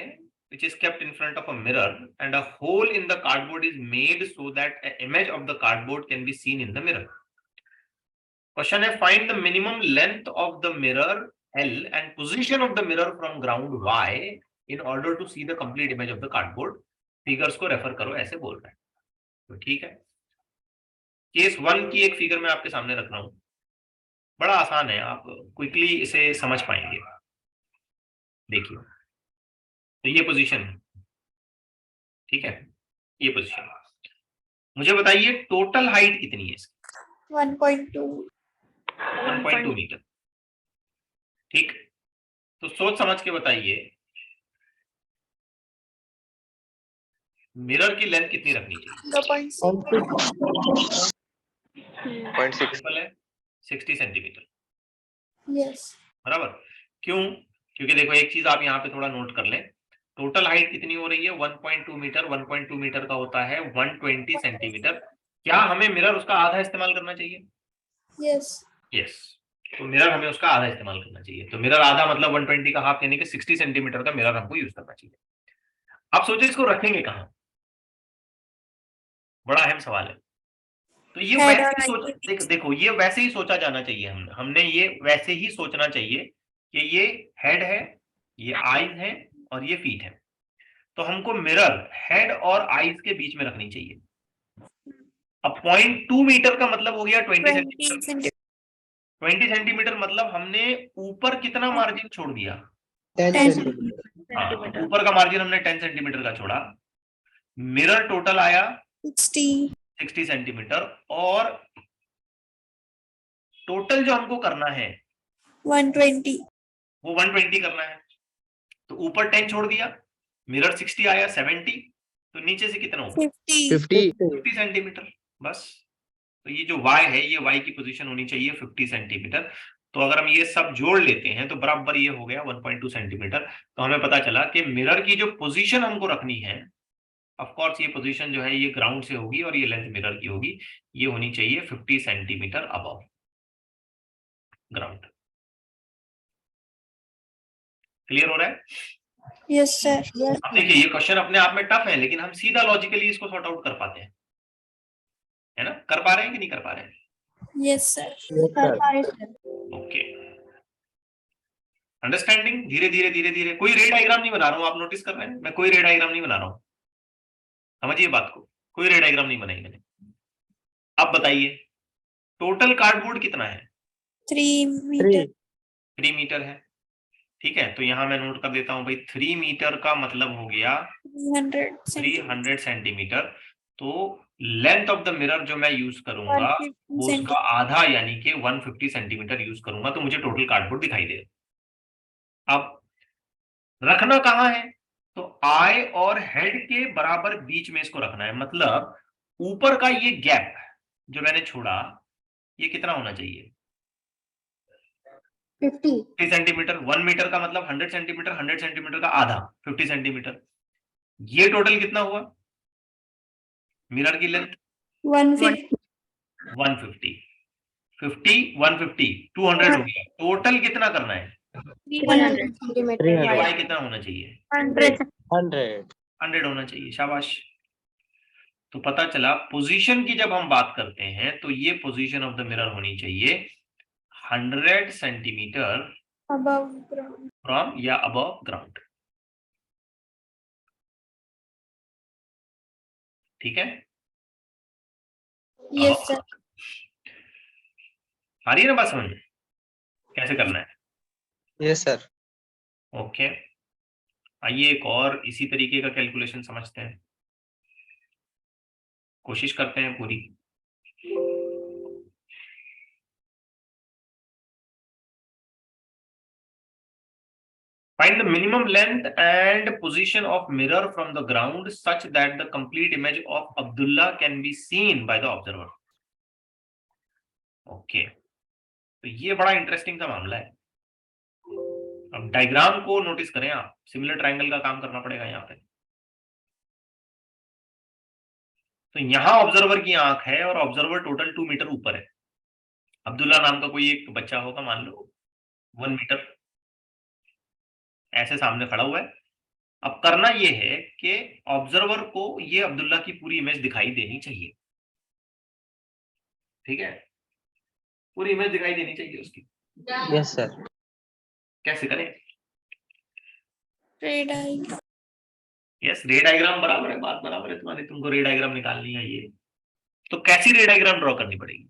which is kept in front of a mirror and a hole in the cardboard is made so that an image of the cardboard can be seen in the mirror. Question है, find the minimum length of the mirror L and position of the mirror from ground Y in order to see the complete image of the cardboard. Figures को refer करो ऐसे बोल रहा है। तो ठीक है, केस 1 की एक फिगर मैं आपके सामने रख रहा हूं, बड़ा आसान है, आप क्विकली इसे समझ पाएंगे। देखिए, तो ये पोजीशन है, ठीक है, ये पोजीशन। मुझे बताइए टोटल हाइट कितनी है इसकी? 1.2 1.2 मीटर। ठीक, तो सोच समझ के बताइए मिरर की लेंथ कितनी रखनी चाहिए? 0.6 सिंपल है, 60 सेंटीमीटर, yes बराबर। क्यों? क्योंकि देखो एक चीज आप यहाँ पे थोड़ा नोट कर लें, टोटल हाइट कितनी हो रही है? 1.2 मीटर। 1.2 मीटर का होता है 120 सेंटीमीटर। क्या हमें मिरर उसका आधा इस्तेमाल करना चाहिए? yes यस, तो मिरर हमें उसका आधा इस्तेमाल करना चाहिए। तो मिरर आधा मतलब 120 का हाफ, यानी कि 60 सेंटीमीटर का मिरर हमको यूज करना चाहिए। आप सोचो इसको रखेंगे कहाँ? बड़ा अहम सवाल है। तो ये Head वैसे और ही सोच, देखो ये वैसे ही सोचा जाना चाहिए, हमने ये वैसे ही सोचना चाहिए कि ये हेड है, ये आईज है और ये फीट है। तो हमको मिरर हेड और आईज के बीच में रखनी चाहिए। अब 0.2 मीटर का मतलब हो गया 20 सेंटीमीटर। 20 centimeter 20 सेंटीमीटर मतलब हमने ऊपर कितना मार्जिन छोड़ दिया? 10 10 सेंटीमीटर। हाँ, ऊपर का मार्जिन हमने 10 सेंटीमीटर का छोड़ा। मिरर टोटल आया 60 सेंटीमीटर, और टोटल जो हमको करना है 120 वो 120 करना है। तो ऊपर 10 छोड़ दिया, मिरर 60 आया 70, तो नीचे से कितना होगा? 50 50 सेंटीमीटर, बस। तो ये जो y है, ये y की पोजीशन होनी चाहिए 50 सेंटीमीटर। तो अगर हम ये सब जोड़ लेते हैं तो बराबर ये हो गया 1.2 सेंटीमीटर। तो हमें पता चला कि मिरर की जो पोजीशन हमको रखनी है, ऑफ कोर्स ये पोजीशन जो है ये ग्राउंड से होगी और ये लेंथ मिरर की होगी, ये होनी चाहिए 50 सेंटीमीटर अबव ग्राउंड। क्लियर हो रहा है? yes sir अब देखिए ये क्वेश्चन अपने आप में टफ है, लेकिन हम सीधा लॉजिकली इसको सॉर्ट आउट कर पाते हैं, है ना? कर पा रहे हैं कि नहीं कर पा रहे हैं? yes sir Yes, sir. Okay, understanding. धीरे धीरे धीरे धीरे, कोई रे डायग्राम नहीं बना रहा हूं, आप नोटिस कर रहे हैं, मैं कोई रे डायग्राम नहीं बना रहा हूं, समझिए बात को, कोई रे डायग्राम नहीं बनाई मैंने। अब बताइए टोटल कार्डबोर्ड कितना है? 3 meter 3 मीटर है, ठीक है। तो यहां मैं नोट कर देता हूं भाई, 3 मीटर का मतलब हो गया 300 सेंटीमीटर। तो लेंथ ऑफ द मिरर जो मैं यूज करूंगा वो उसका आधा यानी कि 150 सेंटीमीटर यूज करूंगा, तो मुझे टोटल कार्डबोर्ड दिखाई देगा। अब रखना कहाँ है? तो आई और हेड के बराबर बीच में इसको रखना है। मतलब ऊपर का ये गैप जो मैंने छोड़ा, ये कितना होना चाहिए? 50 सेंटीमीटर। 1 मीटर का मतलब 100 सेंटीमीटर, 100 सेंटीमीटर का आधा 50 सेंटीमीटर। ये टोटल कितना हुआ मिरर की लेंथ? 150 150, 50 150 200 हो गया। टोटल कितना करना है? 300 centimeter ये Right. y कितना होना चाहिए? 100 100. 100 होना चाहिए। शाबाश। तो पता चला पोजीशन की जब हम बात करते हैं तो ये पोजीशन ऑफ द मिरर होनी चाहिए 100 सेंटीमीटर above ground फ्रॉम या अबव ग्राउंड। ठीक है, yes sir आ रही है ना बात समझ में कैसे करना है? Yes, sir. ओके, आइए एक और इसी तरीके का कैलकुलेशन समझते हैं, कोशिश करते हैं पूरी। Find the minimum length and position of mirror from the ground such that the complete image of Abdullah can be seen by the observer. Okay, तो ये बड़ा इंटरेस्टिंग सा मामला है। अब डायग्राम को नोटिस करें आप, सिमिलर ट्रायंगल का काम करना पड़ेगा यहाँ पे। तो यहाँ ऑब्जर्वर की आंख है और ऑब्जर्वर टोटल 2 मीटर ऊपर है। अब्दुल्ला नाम का कोई एक बच्चा होगा, मान लो 1 मीटर ऐसे सामने खड़ा हुआ है। अब करना ये है कि ऑब्जर्वर को ये अब्दुल्ला की पूरी इमेज दिखाई देनी चाहिए, ठीक है, पूरी इमेज दिखाई देनी चाहिए उसकी। Yes, sir. कैसे करें? रे डायग्राम। यस, रे डायग्राम बराबर है, बात बराबर है तुम्हारी, तुमको रे डायग्राम निकालनी है ये। तो कैसी रे डायग्राम ड्रॉ करनी पड़ेगी?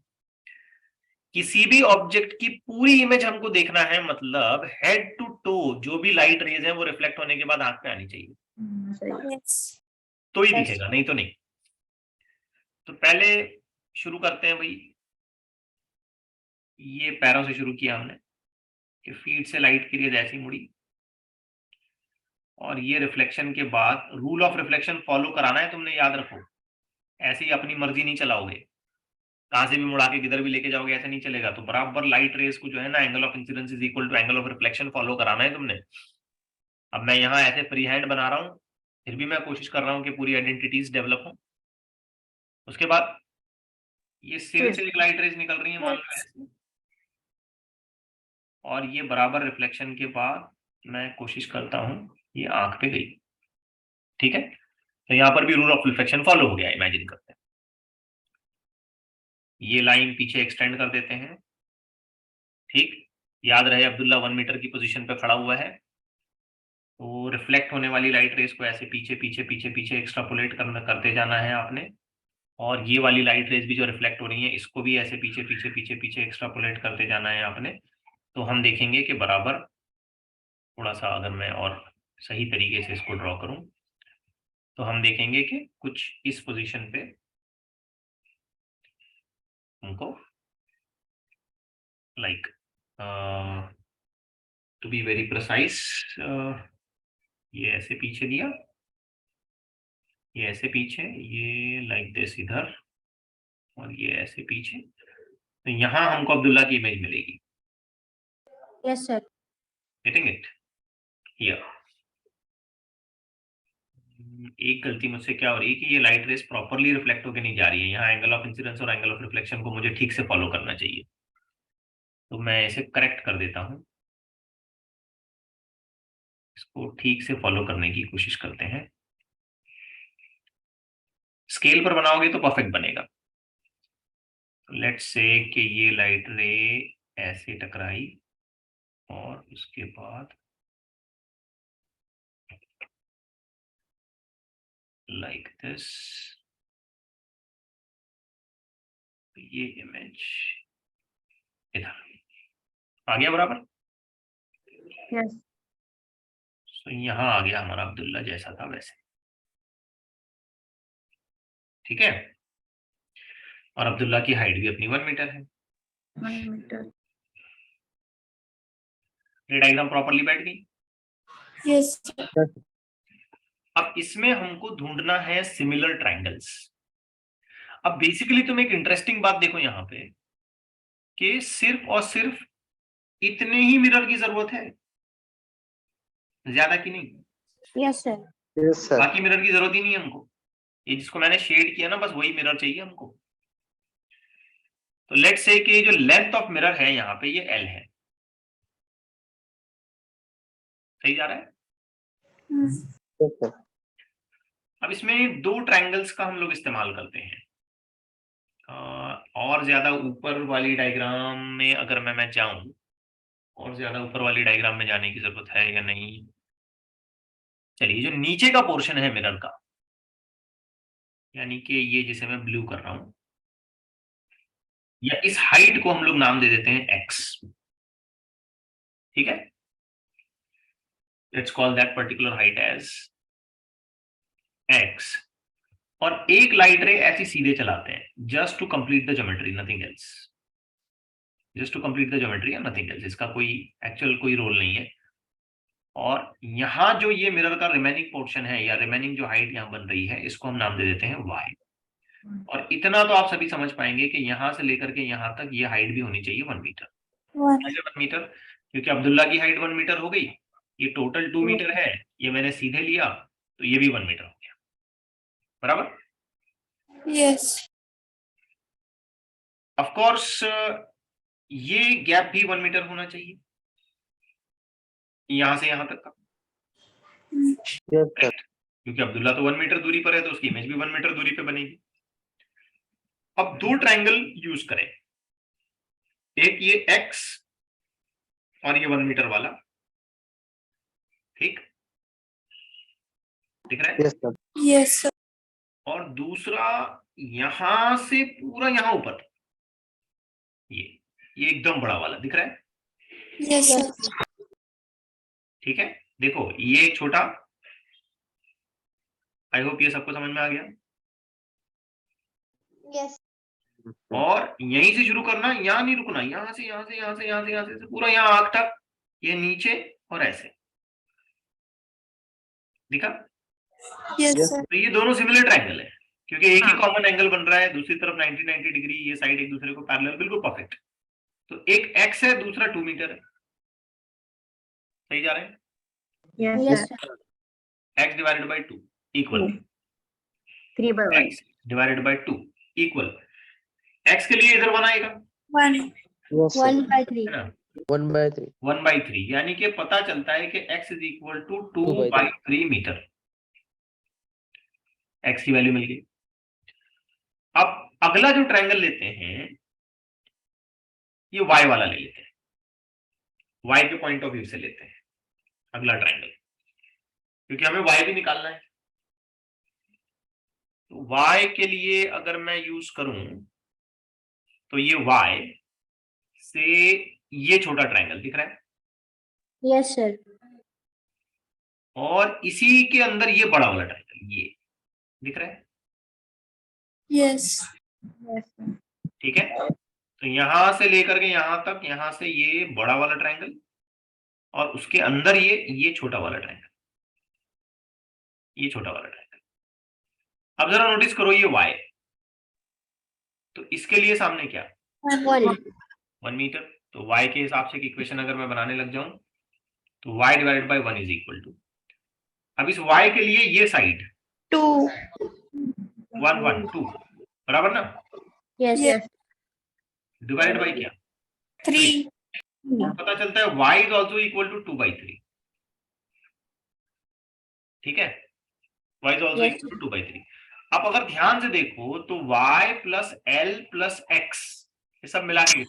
किसी भी ऑब्जेक्ट की पूरी इमेज हमको देखना है, मतलब हेड टू टो जो भी लाइट रेज है वो रिफ्लेक्ट होने के बाद आंख पे आनी चाहिए, यस। तो ही दिखेगा, नहीं तो नहीं। तो पहले शुरू करते हैं भाई, ये पैरों से शुरू किया हमने कि फीट से लाइट की रेज ऐसी मुड़ी और ये रिफ्लेक्शन के बाद रूल ऑफ रिफ्लेक्शन फॉलो कराना है तुमने, याद रखो। ऐसे ही अपनी मर्जी नहीं चलाओगे, कहां से भी मुड़ा के किधर भी लेके जाओगे, ऐसे नहीं चलेगा। तो बराबर लाइट रेज को जो है ना, angle of incidence is equal to angle of reflection follow कराना है तुमने। अब मैं यहाँ ऐसे फ्री हैंड बना रहा हूँ, फिर भी मैं कोशिश कर रहा हूँ कि पूरी आइडेंटिटीज डेवलप हो। उसके बाद ये सिरे से एक लाइट रेज निकल रही है, मान लो ऐसे, और ये बराबर रिफ्लेक्शन के बाद मैं कोशिश करता हूँ ये आंख पे गई, ठीक है। तो यहाँ पर भी रूल ऑफ रिफ्लेक्शन फॉलो हो गया, इमेजिन करते हैं। ये लाइन पीछे एक्सटेंड कर देते हैं, ठीक। याद रहे अब्दुल्ला 1 मीटर की पोजीशन पे खड़ा हुआ है, तो रिफ्लेक्ट होने वाली लाइट रेस को ऐसे पीछे पीछे पीछे पीछे एक्सट्रापोलेट करते जाना है आपने। और ये वाली लाइट रेस भी जो रिफ्लेक्ट हो रही है, इसको भी ऐसे पीछे पीछे पीछे पीछे एक्सट्रापोलेट करते जाना है आपने। तो हम देखेंगे कि बराबर, थोड़ा सा अगर मैं और सही तरीके से इसको ड्रॉ करूं, तो हम देखेंगे कि कुछ इस पोजीशन पे हमको like to be very precise, ये ऐसे पीछे दिया, ये ऐसे पीछे, ये लाइक दिस इधर, और ये ऐसे पीछे। तो यहाँ हमको अब्दुल्ला की इमेज मिलेगी। Yes, sir. Getting it? Here एक गलती मुझसे क्या हो रही है कि ये लाइट रेस प्रॉपरली रिफ्लेक्ट होकर नहीं जा रही है। यहाँ एंगल ऑफ इंसिडेंस और एंगल ऑफ रिफ्लेक्शन को मुझे ठीक से फॉलो करना चाहिए, तो मैं इसे करेक्ट कर देता हूँ। इसको ठीक से फॉलो करने की कोशिश करते हैं। स्केल पर बनाओगे तो परफेक्ट बनेगा। लेट्स से कि ये लाइट रे ऐसे टकराई और उसके बाद लाइक दिस, ये इमेज इधर आ गया बराबर। Yes. तो यहाँ आ गया हमारा अब्दुल्ला जैसा था वैसे, ठीक है। और अब्दुल्ला की हाइट भी अपनी 1 मीटर है। 1 meter. ये डायग्राम प्रॉपरली बैठ गई। यस। अब इसमें हमको ढूंढना है सिमिलर ट्रायंगल्स। अब बेसिकली तुम एक इंटरेस्टिंग बात देखो यहाँ पे कि सिर्फ और सिर्फ इतने ही मिरर की जरूरत है, ज्यादा की नहीं। Yes, sir. Yes, sir. बाकी मिरर की जरूरत ही नहीं है हमको। ये जिसको मैंने शेड किया ना, बस वही मिरर चाहिए हमको। तो लेट्स से कि जो लेंथ ऑफ मिरर है यहाँ पे ये L है, सही जा रहा है। Yes, sir. अब इसमें 2 ट्रायंगल्स का हम लोग इस्तेमाल करते हैं। और ज्यादा ऊपर वाली डायग्राम में अगर मैं जाऊं, और ज्यादा ऊपर वाली डायग्राम में जाने की जरूरत है या नहीं? चलिए, जो नीचे का पोर्शन है मिरर का, यानी कि ये जिसे मैं ब्लू कर रहा हूं, या इस हाइट को हम लोग नाम दे देते हैं x, ठीक है। Let's call that particular height as x। और एक लाइट रे ऐसी सीधे चलाते हैं, just to complete the geometry, nothing else. Just to complete the geometry या नथिंग एल्स, इसका कोई एक्चुअल कोई रोल नहीं है। और यहाँ जो ये मिरर का रिमेनिंग पोर्शन है या रिमेनिंग जो हाइट यहाँ बन रही है, इसको हम नाम दे देते हैं y। और इतना तो आप सभी समझ पाएंगे कि यहाँ से लेकर के यहाँ तक ये हाइट भी होनी चाहिए 1 मीटर। 1 मीटर, क्योंकि अब्दुल्ला की हाइट 1 मीटर हो गई, ये टोटल 2 मीटर है, ये मैंने सीधे लिया तो ये भी 1 मीटर हो गया, बराबर। Yes. ऑफ कोर्स ये गैप भी 1 मीटर होना चाहिए, यहां से यहां तक का, Yes, sir. क्योंकि अब्दुल्ला तो 1 मीटर दूरी पर है तो उसकी इमेज भी 1 मीटर दूरी पे बनेगी। अब दो ट्रायंगल यूज करें, एक ये एक्स और ये 1 मीटर वाला, ठीक दिख रहा है? Yes, sir. Yes, sir. और दूसरा यहां से पूरा यहां ऊपर, ये एकदम बड़ा वाला दिख रहा है, Yes, sir. ठीक है। देखो ये एक छोटा, आई होप ये सबको समझ में आ गया। Yes. और यहीं से शुरू करना, यहां नहीं रुकना, यहां से यहां से यहां से यहां से यहां से पूरा यहां आग तक, ये नीचे और ऐसे, दिखा? Yes, Yes. sir. तो ये दोनों सिमिलर ट्रायंगल है, क्योंकि एक ही हाँ। कॉमन एंगल बन रहा है, दूसरी तरफ 90 डिग्री, ये साइड एक दूसरे को पैरेलल, बिल्कुल परफेक्ट। तो एक x है, दूसरा 2 मीटर है, सही जा रहे हैं? Yes, sir. x divided by 2 equal 3/1. x divided by 2 equal, x के लिए इधर 1 आएगा, 1. Yes, sir. 1/3. है ना? 1/3. 1/3, यानी कि पता चलता है कि x is equal to 2/3 metre, x की वैल्यू मिल गई। अब अगला जो ट्रायंगल लेते हैं, ये y वाला ले लेते हैं, y के पॉइंट ऑफ व्यू से लेते हैं अगला ट्रायंगल, क्योंकि हमें y भी निकालना है। तो y के लिए अगर मैं यूज करूं तो ये y से ये छोटा ट्रायंगल दिख रहा है, Yes, sir. और इसी के अंदर ये बड़ा वाला ट्रायंगल, ये दिख रहा है, Yes. Yes, sir. ठीक है। तो यहां से लेकर के यहां तक, यहां से ये बड़ा वाला ट्रायंगल और उसके अंदर ये छोटा वाला ट्रायंगल, ये छोटा वाला ट्रायंगल। अब जरा नोटिस करो ये y, तो इसके लिए सामने क्या, 1. 1 मीटर। तो y के हिसाब से इक्वेशन अगर मैं बनाने लग जाऊं तो y divided by 1 is equal to, अब इस y के लिए ये साइड 2. 1 1 2 बराबर ना, Yes, Yes. sir. Divide by क्या, 3. पता चलता है y is also equal to 2/3, ठीक है, y is also Yes. Equal to 2/3। अब अगर ध्यान से देखो तो y plus l plus x, ये सब मिला के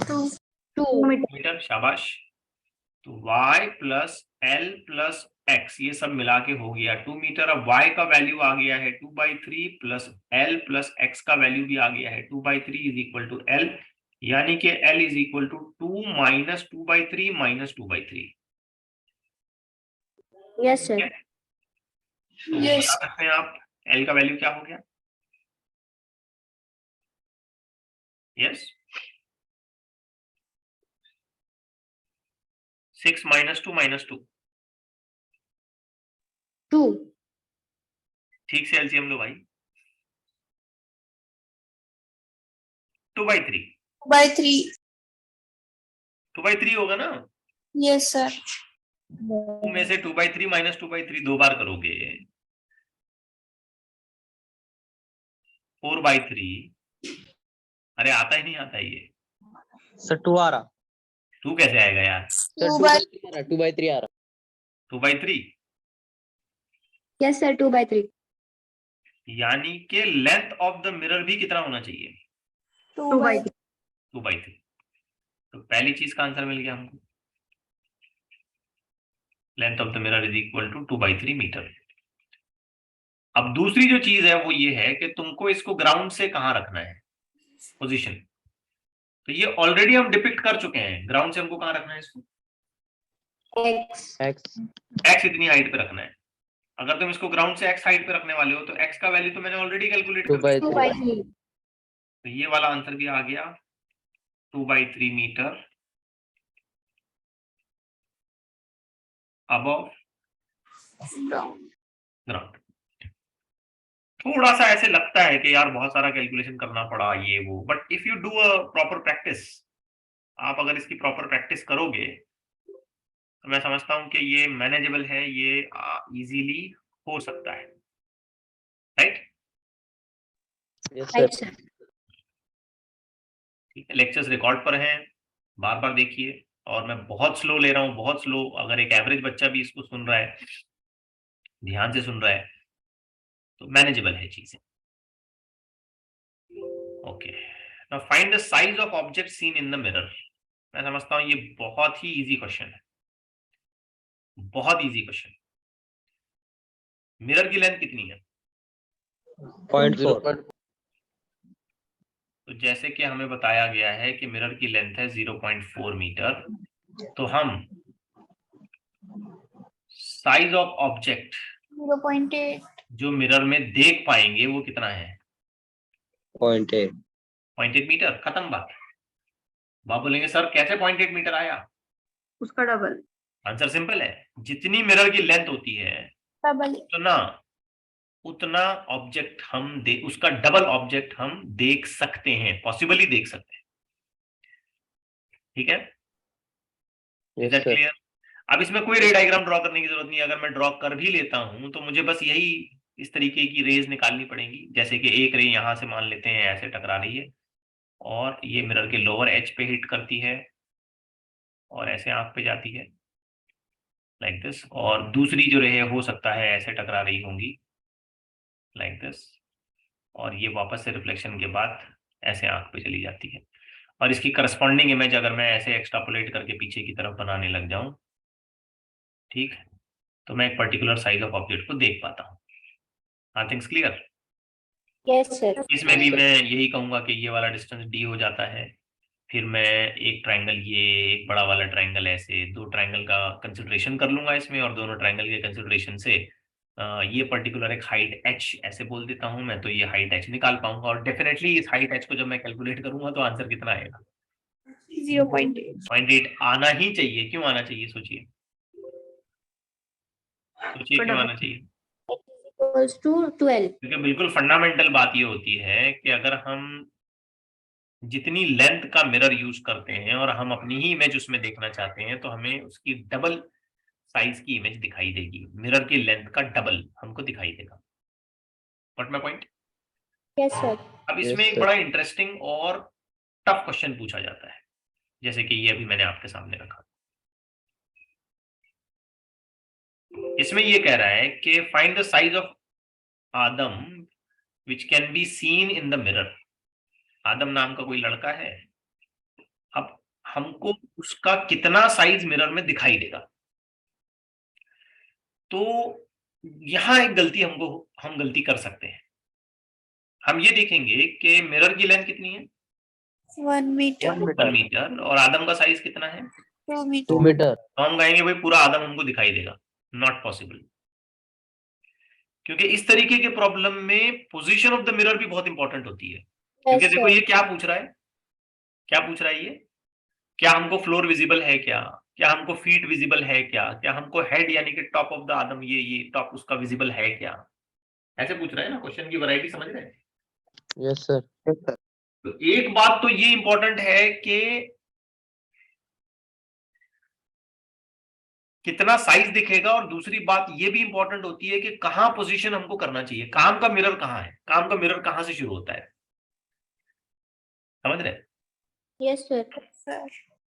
2. 2 मीटर. मीटर, शाबाश। तो y plus l plus x, ये सब मिला के हो गया 2 मीटर। अब y का वैल्यू आ गया है 2/3 प्लस l प्लस x का वैल्यू भी आ गया है 2/3 इज इक्वल टू l, यानी कि l is equal to 2 minus 2/3 minus 2/3। Yes, sir. तो Yes. बता सकते हैं आप l का वैल्यू क्या हो गया? Yes, 6 minus 2 minus 2, 2. ठीक से एलसीएम लो भाई, 2/3, 2/3. 2/3 होगा ना। Yes, sir. 2 में से 2/3 माइनस 2/3 दो बार करोगे, 4/3, अरे आता ही नहीं आता ये, Sir, 2 आ रहा. 2 कैसे आएगा यार? Sir, 2/3. 2/3 आ रहा. 2/3, Yes, sir. 2/3. यानी कि लेंथ ऑफ द मिरर भी कितना होना चाहिए? 2/3. 2/3। तो पहली चीज का आंसर मिल गया हमको, length of the mirror is equal to 2/3 metre. अब दूसरी जो चीज है वो ये है कि तुमको इसको ग्राउंड से कहां रखना है, पोजीशन। तो ये ऑलरेडी हम डिपिक्ट कर चुके हैं, ग्राउंड से हमको कहां रखना है इसको, X. x इतनी हाइट पे रखना है। अगर तुम इसको ग्राउंड से x हाइट पे रखने वाले हो तो x का वैल्यू तो मैंने ऑलरेडी कैलकुलेट कर दिया, 2/3. 2/3. तो ये वाला आंसर भी आ गया 2/3 मीटर अबव ग्राउंड। थोड़ा सा ऐसे लगता है कि यार बहुत सारा कैलकुलेशन करना पड़ा ये वो, but if you do a proper practice, आप अगर इसकी प्रॉपर प्रैक्टिस करोगे तो मैं समझता हूं कि ये मैनेजेबल है, ये इजीली हो सकता है, right. Yes Right, sir. sir. ठीक है, लेक्चर्स रिकॉर्ड पर हैं, बार बार देखिए। और मैं बहुत स्लो ले रहा हूँ, बहुत स्लो। अगर एक एवरेज बच्चा भी इसको सुन रहा है, ध्यान से सुन रहा है, तो मैनेजेबल है चीजें। Okay, now find the size of object scene in the mirror. मैं समझता हूँ ये बहुत ही इजी क्वेश्चन है, बहुत इजी क्वेश्चन। मिरर की लेंथ कितनी है? 0.4। तो जैसे कि हमें बताया गया है कि मिरर की लेंथ है 0.4 मीटर, तो हम साइज ऑफ ऑब्जेक्ट 0.8. जो मिरर में देख पाएंगे वो कितना है? 0.8। 0.8 मीटर। खत्म बात। आप बोलेंगे सर कैसे 0.8 मीटर आया? उसका डबल। आंसर सिंपल है, जितनी मिरर की लेंथ होती है डबल. उतना ऑब्जेक्ट हम उसका डबल ऑब्जेक्ट हम देख सकते हैं, पॉसिबली देख सकते हैं। ठीक है, इज दैट क्लियर? अब इसमें कोई रे डायग्राम ड्रॉ करने की जरूरत नहीं है। अगर मैं ड्रॉ कर भी लेता हूं तो मुझे बस यही इस तरीके की रेज निकालनी पड़ेगी। जैसे कि एक रे यहां से मान लेते हैं ऐसे टकरा रही है और ये मिरर के लोअर एज पे हिट करती है और ऐसे आंख पे जाती है लाइक दिस, और दूसरी जो रे हो सकता है ऐसे टकरा रही होंगी लाइक दिस, और ये वापस से रिफ्लेक्शन के बाद ऐसे आंख पे चली जाती है। और इसकी करस्पॉन्डिंग इमेज अगर मैं ऐसे एक्सट्रापोलेट करके पीछे की तरफ बनाने लग जाऊं, ठीक, तो मैं एक पर्टिकुलर साइज ऑफ ऑब्जेक्ट को देख पाता हूँ। हाँ, थिंग्स क्लियर? Yes, sir. इसमें भी मैं यही कहूंगा कि ये वाला डिस्टेंस डी हो जाता है। फिर मैं एक ट्राइंगल, ये एक बड़ा वाला ट्राइंगल, ऐसे दो ट्राइंगल का कंसिडरेशन कर लूंगा इसमें, और दोनों ट्राइंगल के कंसिडरेशन से ये पर्टिकुलर एक हाइट h ऐसे बोल देता हूं मैं, तो ये हाइट h निकाल पाऊंगा। और डेफिनेटली इस हाइट h को जब मैं कैलकुलेट करूंगा तो आंसर कितना आएगा? 0.8. 0.8 आना ही चाहिए। क्यों आना चाहिए? सोचिए, सोचिए क्यों आना चाहिए? Equals to 12. क्योंकि बिल्कुल फंडामेंटल बात ये होती है कि अगर हम जितनी लेंथ का मिरर यूज करते हैं और हम अपनी ही इमेज उसमें देखना चाहते हैं, तो हमें उसकी डबल साइज की इमेज दिखाई देगी। मिरर की लेंथ का डबल हमको दिखाई देगा। What my point? Yes, sir. अब इसमें एक बड़ा इंटरेस्टिंग और टफ क्वेश्चन पूछा जाता है, जैसे कि ये अभी मैंने आपके सामने रखा। इसमें ये कह रहा है कि find the size of Adam which can be seen in the mirror. Adam नाम का कोई लड़का है, अब हमको उसका कितना साइज मिरर में दिखाई देगा। तो यहां एक गलती हम गलती कर सकते हैं। हम ये देखेंगे कि मिरर की लेंथ कितनी है? 1 meter. 1 मीटर, और आदम का साइज कितना है? 2 2 meter. मीटर। तो हम कहेंगे भाई पूरा आदम हमको दिखाई देगा। नॉट पॉसिबल, क्योंकि इस तरीके के प्रॉब्लम में पोजीशन ऑफ द मिरर भी बहुत इंपॉर्टेंट होती है। क्योंकि Yes, देखो sir. ये क्या पूछ रहा है, क्या पूछ रहा है ये? क्या हमको फ्लोर विजिबल है क्या? क्या हमको फीट विजिबल है क्या? क्या हमको हेड यानी कि टॉप ऑफ द आदम, ये टॉप उसका विजिबल है क्या? ऐसे पूछ रहा है ना। क्वेश्चन की वैरायटी समझ रहे हैं? Yes sir. तो एक बात तो ये इंपॉर्टेंट है कि कितना साइज दिखेगा, और दूसरी बात ये भी इंपॉर्टेंट होती है कि कहां पोजीशन हमको करना चाहिए। काम का मिरर कहां है, काम का मिरर कहां से शुरू होता है, समझ रहे हैं? Yes, sir. Sir.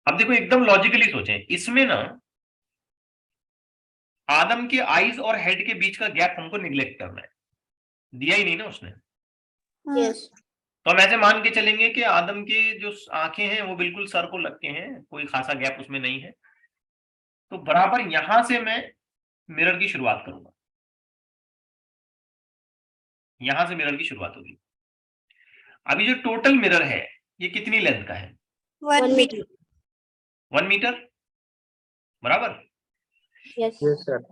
अब देखो एकदम लॉजिकली सोचें, इसमें ना आदम के आईज और हेड के बीच का गैप हमको निग्लेक्ट करना है। दिया ही नहीं ना उसने। Yes. तो हम ऐसे मान के चलेंगे कि आदम के जो आंखें हैं वो बिल्कुल सर को लगते हैं, कोई खासा गैप उसमें नहीं है। तो बराबर यहां से मैं मिरर की शुरुआत करूंगा, यहां से मिरर की शुरुआत होगी। अभी जो टोटल मिरर है ये कितनी लेंथ का है? 1 meter. 1 मीटर, बराबर। Yes. Yes sir.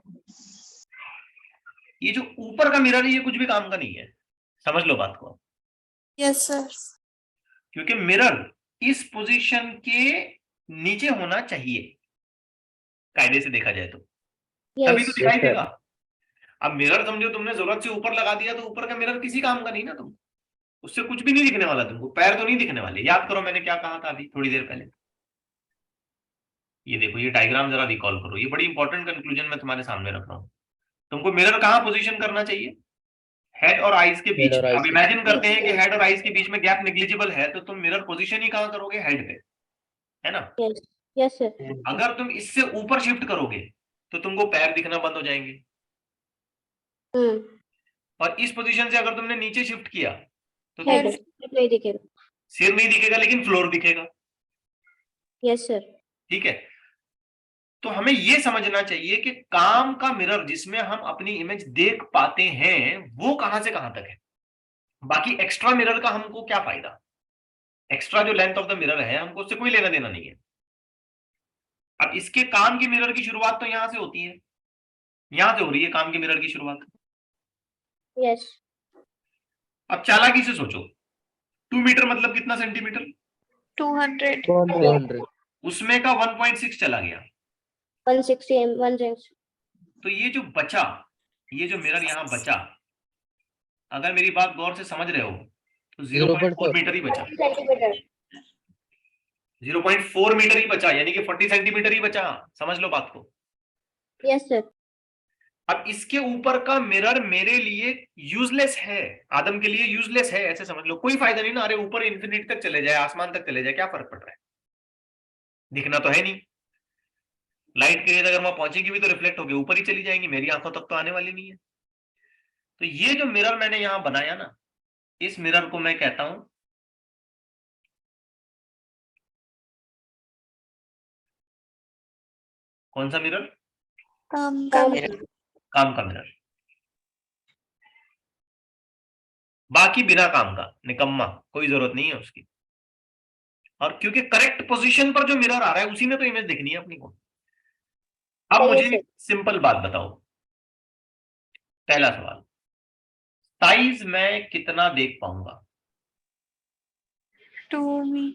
ये जो ऊपर का मिरर है ये कुछ भी काम का नहीं है, समझ लो बात को। Yes, sir. क्योंकि मिरर इस पोजीशन के नीचे होना चाहिए, कायदे से देखा जाए तो, तभी तो Yes. दिखाई Yes, sir. देगा। अब मिरर समझो तुमने जरूरत से ऊपर लगा दिया तो ऊपर का मिरर किसी काम का नहीं ना, तुम उससे कुछ भी नहीं दिखने वाला, तुमको पैर तो नहीं दिखने वाले। याद करो मैंने क्या कहा था अभी थोड़ी देर पहले। ये देखो ये डायग्राम जरा रिकॉल करो, ये बड़ी इंपॉर्टेंट कंक्लूजन मैं तुम्हारे सामने रख रहा हूं। तुमको मिरर कहां पोजीशन करना चाहिए? हेड और आईज के बीच Head और में। eyes अब के इमेजिन करते हैं कि हेड और आईज के बीच में गैप नेग्लिजिबल है, तो तुम मिरर पोजीशन ही कहाँ करोगे? हेड पे, है ना? Yes. Yes, sir. अगर तुम इससे ऊपर शिफ्ट करोगे तो तुमको पैर दिखना बंद हो जाएंगे, Hmm. और इस पोजीशन से अगर तुमने नीचे शिफ्ट किया तो Head. तुमको नहीं दिखेगा। सिर नहीं दिखेगा लेकिन फ्लोर दिखेगा। Yes, sir. ठीक है, तो हमें ये समझना चाहिए कि काम का मिरर जिसमें हम अपनी इमेज देख पाते हैं वो कहां से कहां तक है। बाकी एक्स्ट्रा मिरर का हमको क्या फायदा? एक्स्ट्रा जो लेंथ ऑफ द मिरर है हमको उससे कोई लेना देना नहीं है। अब इसके काम की मिरर की शुरुआत तो यहां से होती है, यहां से हो रही है काम के मिरर की शुरुआत। Yes. अब चालाकी से सोचो, 2 मीटर मतलब कितना सेंटीमीटर? 200. 200. उसमें का 1.6 चला गया, 160 160. तो ये जो बचा, ये जो मिरर यहां बचा, अगर मेरी बात गौर से समझ रहे हो तो 0.4 मीटर ही बचा। सेंटीमीटर. 0.4 मीटर ही बचा, यानी कि 40 सेंटीमीटर ही बचा। समझ लो बात को। Yes, sir. अब इसके ऊपर का मिरर मेरे लिए यूजलेस है, आदम के लिए यूजलेस है, ऐसे समझ लो। कोई फायदा नहीं ना, अरे ऊपर इंफिनिट तक चले जाए, आसमान तक चले जाए, क्या फर्क पड़ रहा है? दिखना तो है नहीं। लाइट की रेज अगर वहां पहुंचेगी भी तो रिफ्लेक्ट होगी ऊपर ही चली जाएंगी, मेरी आंखों तक तो आने वाली नहीं है। तो ये जो मिरर मैंने यहां बनाया ना, इस मिरर को मैं कहता हूं कौन सा मिरर? काम का मिरर. काम का मिरर। बाकी बिना काम का, निकम्मा, कोई जरूरत नहीं है उसकी। और क्योंकि करेक्ट पोजीशन पर जो मिरर आ रहा है उसी में तो इमेज दिखनी है अपनी को। अब सही है मुझे सर. सिंपल बात बताओ, पहला सवाल, साइज मैं कितना देख पाऊंगा? 2 मी.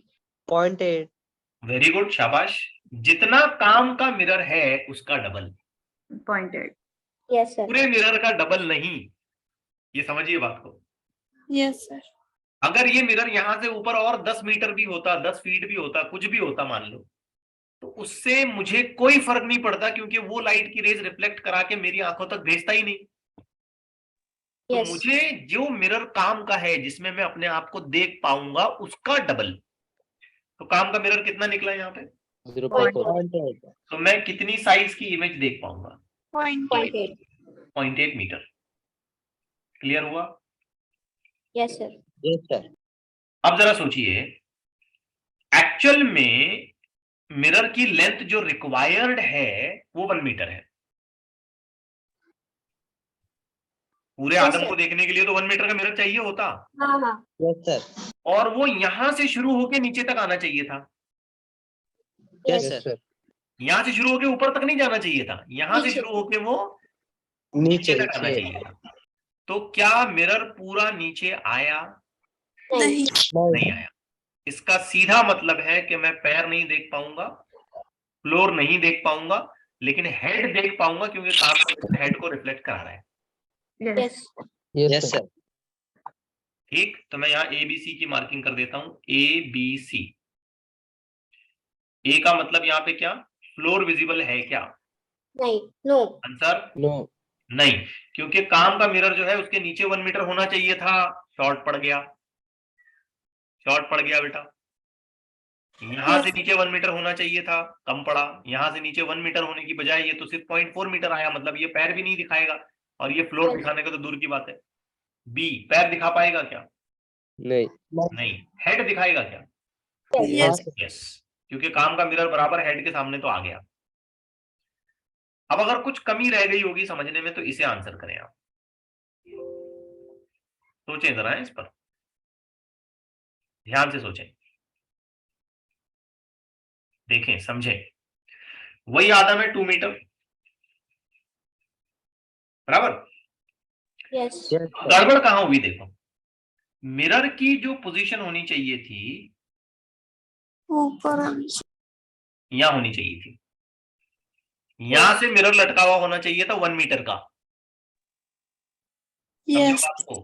0.8. वेरी गुड, शाबाश। जितना काम का मिरर है उसका डबल। 0.8. Yes, sir. पूरे मिरर का डबल नहीं, ये समझिए बात को। Yes, sir. अगर ये मिरर यहां से ऊपर और 10 मीटर भी होता, 10 फीट भी होता, कुछ भी होता मान लो, तो उससे मुझे कोई फर्क नहीं पड़ता, क्योंकि वो लाइट की रेज रिफ्लेक्ट करा के मेरी आंखों तक भेजता ही नहीं। तो Yes. मुझे जो मिरर काम का है जिसमें मैं अपने आप को देख पाऊंगा उसका डबल। तो काम का मिरर कितना निकला यहाँ पे? 0.8. तो मैं कितनी साइज की इमेज देख पाऊंगा? 0.8. 0.8 मीटर। क्लियर हुआ? Yes, sir. Yes, sir. अब जरा सोचिए, एक्चुअल में मिरर की लेंथ जो रिक्वायर्ड है वो 1 मीटर है। पूरे Yes, आदम sir. को देखने के लिए तो 1 मीटर का मिरर चाहिए होता, हाँ हाँ. Yes, sir. और वो यहां से शुरू होके नीचे तक आना चाहिए था। Yes, sir. यहां से शुरू होके ऊपर तक नहीं जाना चाहिए था, यहां से नीचे. शुरू होके वो नीचे तक आना चाहिए था। तो क्या मिरर पूरा नीचे आया? नहीं. नहीं आया। इसका सीधा मतलब है कि मैं पैर नहीं देख पाऊंगा, फ्लोर नहीं देख पाऊंगा, लेकिन हेड देख पाऊंगा, क्योंकि काम हेड को रिफ्लेक्ट करा रहा है। Yes. Yes, sir. ठीक, तो मैं यहाँ ABC की मार्किंग कर देता हूं, ABC। ए का मतलब यहाँ पे क्या? फ्लोर विजिबल है क्या? नहीं. No. Answer No. नहीं, क्योंकि काम का मिरर जो है उसके नीचे 1 मीटर होना चाहिए था, शॉर्ट पड़ गया, शॉर्ट पड़ गया बेटा। यहां से नीचे 1 मीटर होना चाहिए था, कम पड़ा। यहां से नीचे 1 मीटर होने की बजाय ये तो सिर्फ 0.4 मीटर आया, मतलब ये पैर भी नहीं दिखाएगा, और ये फ्लोर दिखाने का तो दूर की बात है। बी, पैर दिखा पाएगा क्या? नहीं. नहीं। हेड दिखाएगा क्या? Yes. यस, क्योंकि काम का मिरर बराबर हेड के सामने तो आ गया। अब अगर कुछ कमी रह गई होगी समझने में तो इसे आंसर करें आप, सोचें जरा इस पर, ध्यान से सोचें, देखें, समझें। वही आदम है 2 मीटर, बराबर। Yes. Yes, sir. गड़बड़ कहां हुई? देखो, मिरर की जो पोजीशन होनी चाहिए थी ऊपर. यहां होनी चाहिए थी, यहां से मिरर लटका हुआ होना चाहिए था 1 मीटर का। समझो Yes. बात को।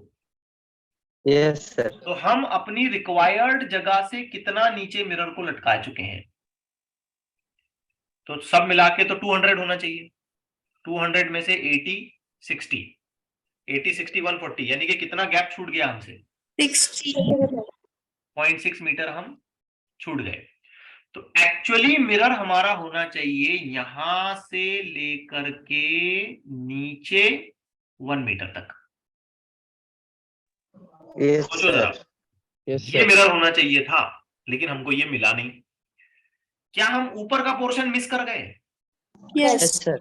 Yes, sir. तो हम अपनी रिक्वायर्ड जगह से कितना नीचे मिरर को लटका चुके हैं? तो सब मिला के तो 200 होना चाहिए। 200 में से 80, 60, 80, 60, 140, यानी कि कितना गैप छूट गया हमसे? 60. 0.6 मीटर हम छूट गए। तो एक्चुअली मिरर हमारा होना चाहिए यहां से लेकर के नीचे 1 मीटर तक। Yes, सोचो जरा, sir. Yes, ये sir. मिरर होना चाहिए था, लेकिन हमको ये मिला नहीं। क्या हम ऊपर का पोर्शन मिस कर गए? Yes, Yes. sir.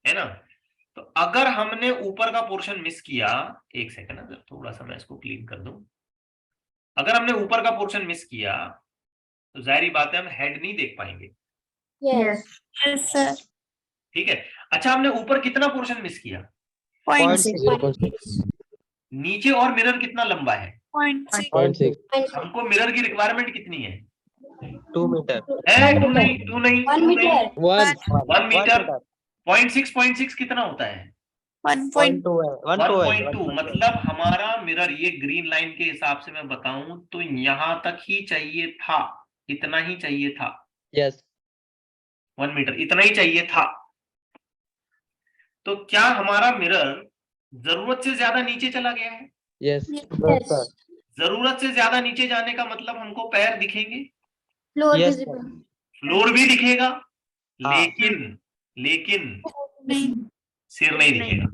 है ना? तो अगर हमने ऊपर का पोर्शन मिस किया, एक सेकंड, अगर थोड़ा सा मैं इसको क्लीन कर दूं, अगर हमने ऊपर का पोर्शन मिस किया तो जाहिर बात है हम हेड नहीं देख पाएंगे। Yes. Yes, sir. ठीक है। अच्छा, हमने ऊपर कितना पोर्शन मिस किया? 0.6. 0.6. नीचे और मिरर कितना लंबा है? 0.6. 0.6. हमको मिरर की रिक्वायरमेंट कितनी है? 2 meter. है, टू नहीं, 1 meter. 1 मीटर। 0.6 कितना होता है? 1.2. 1.2। मतलब हमारा मिरर, ये ग्रीन लाइन के हिसाब से मैं बताऊं तो यहां तक ही चाहिए था, इतना ही चाहिए था। Yes. 1 मीटर इतना ही चाहिए था। तो क्या हमारा मिरर जरूरत से ज्यादा नीचे चला गया है? Yes. Yes. No, sir. जरूरत से ज्यादा नीचे जाने का मतलब हमको पैर दिखेंगे, Floor Yes, visible. फ्लोर भी दिखेगा, हाँ। लेकिन नहीं. सिर नहीं दिखेगा।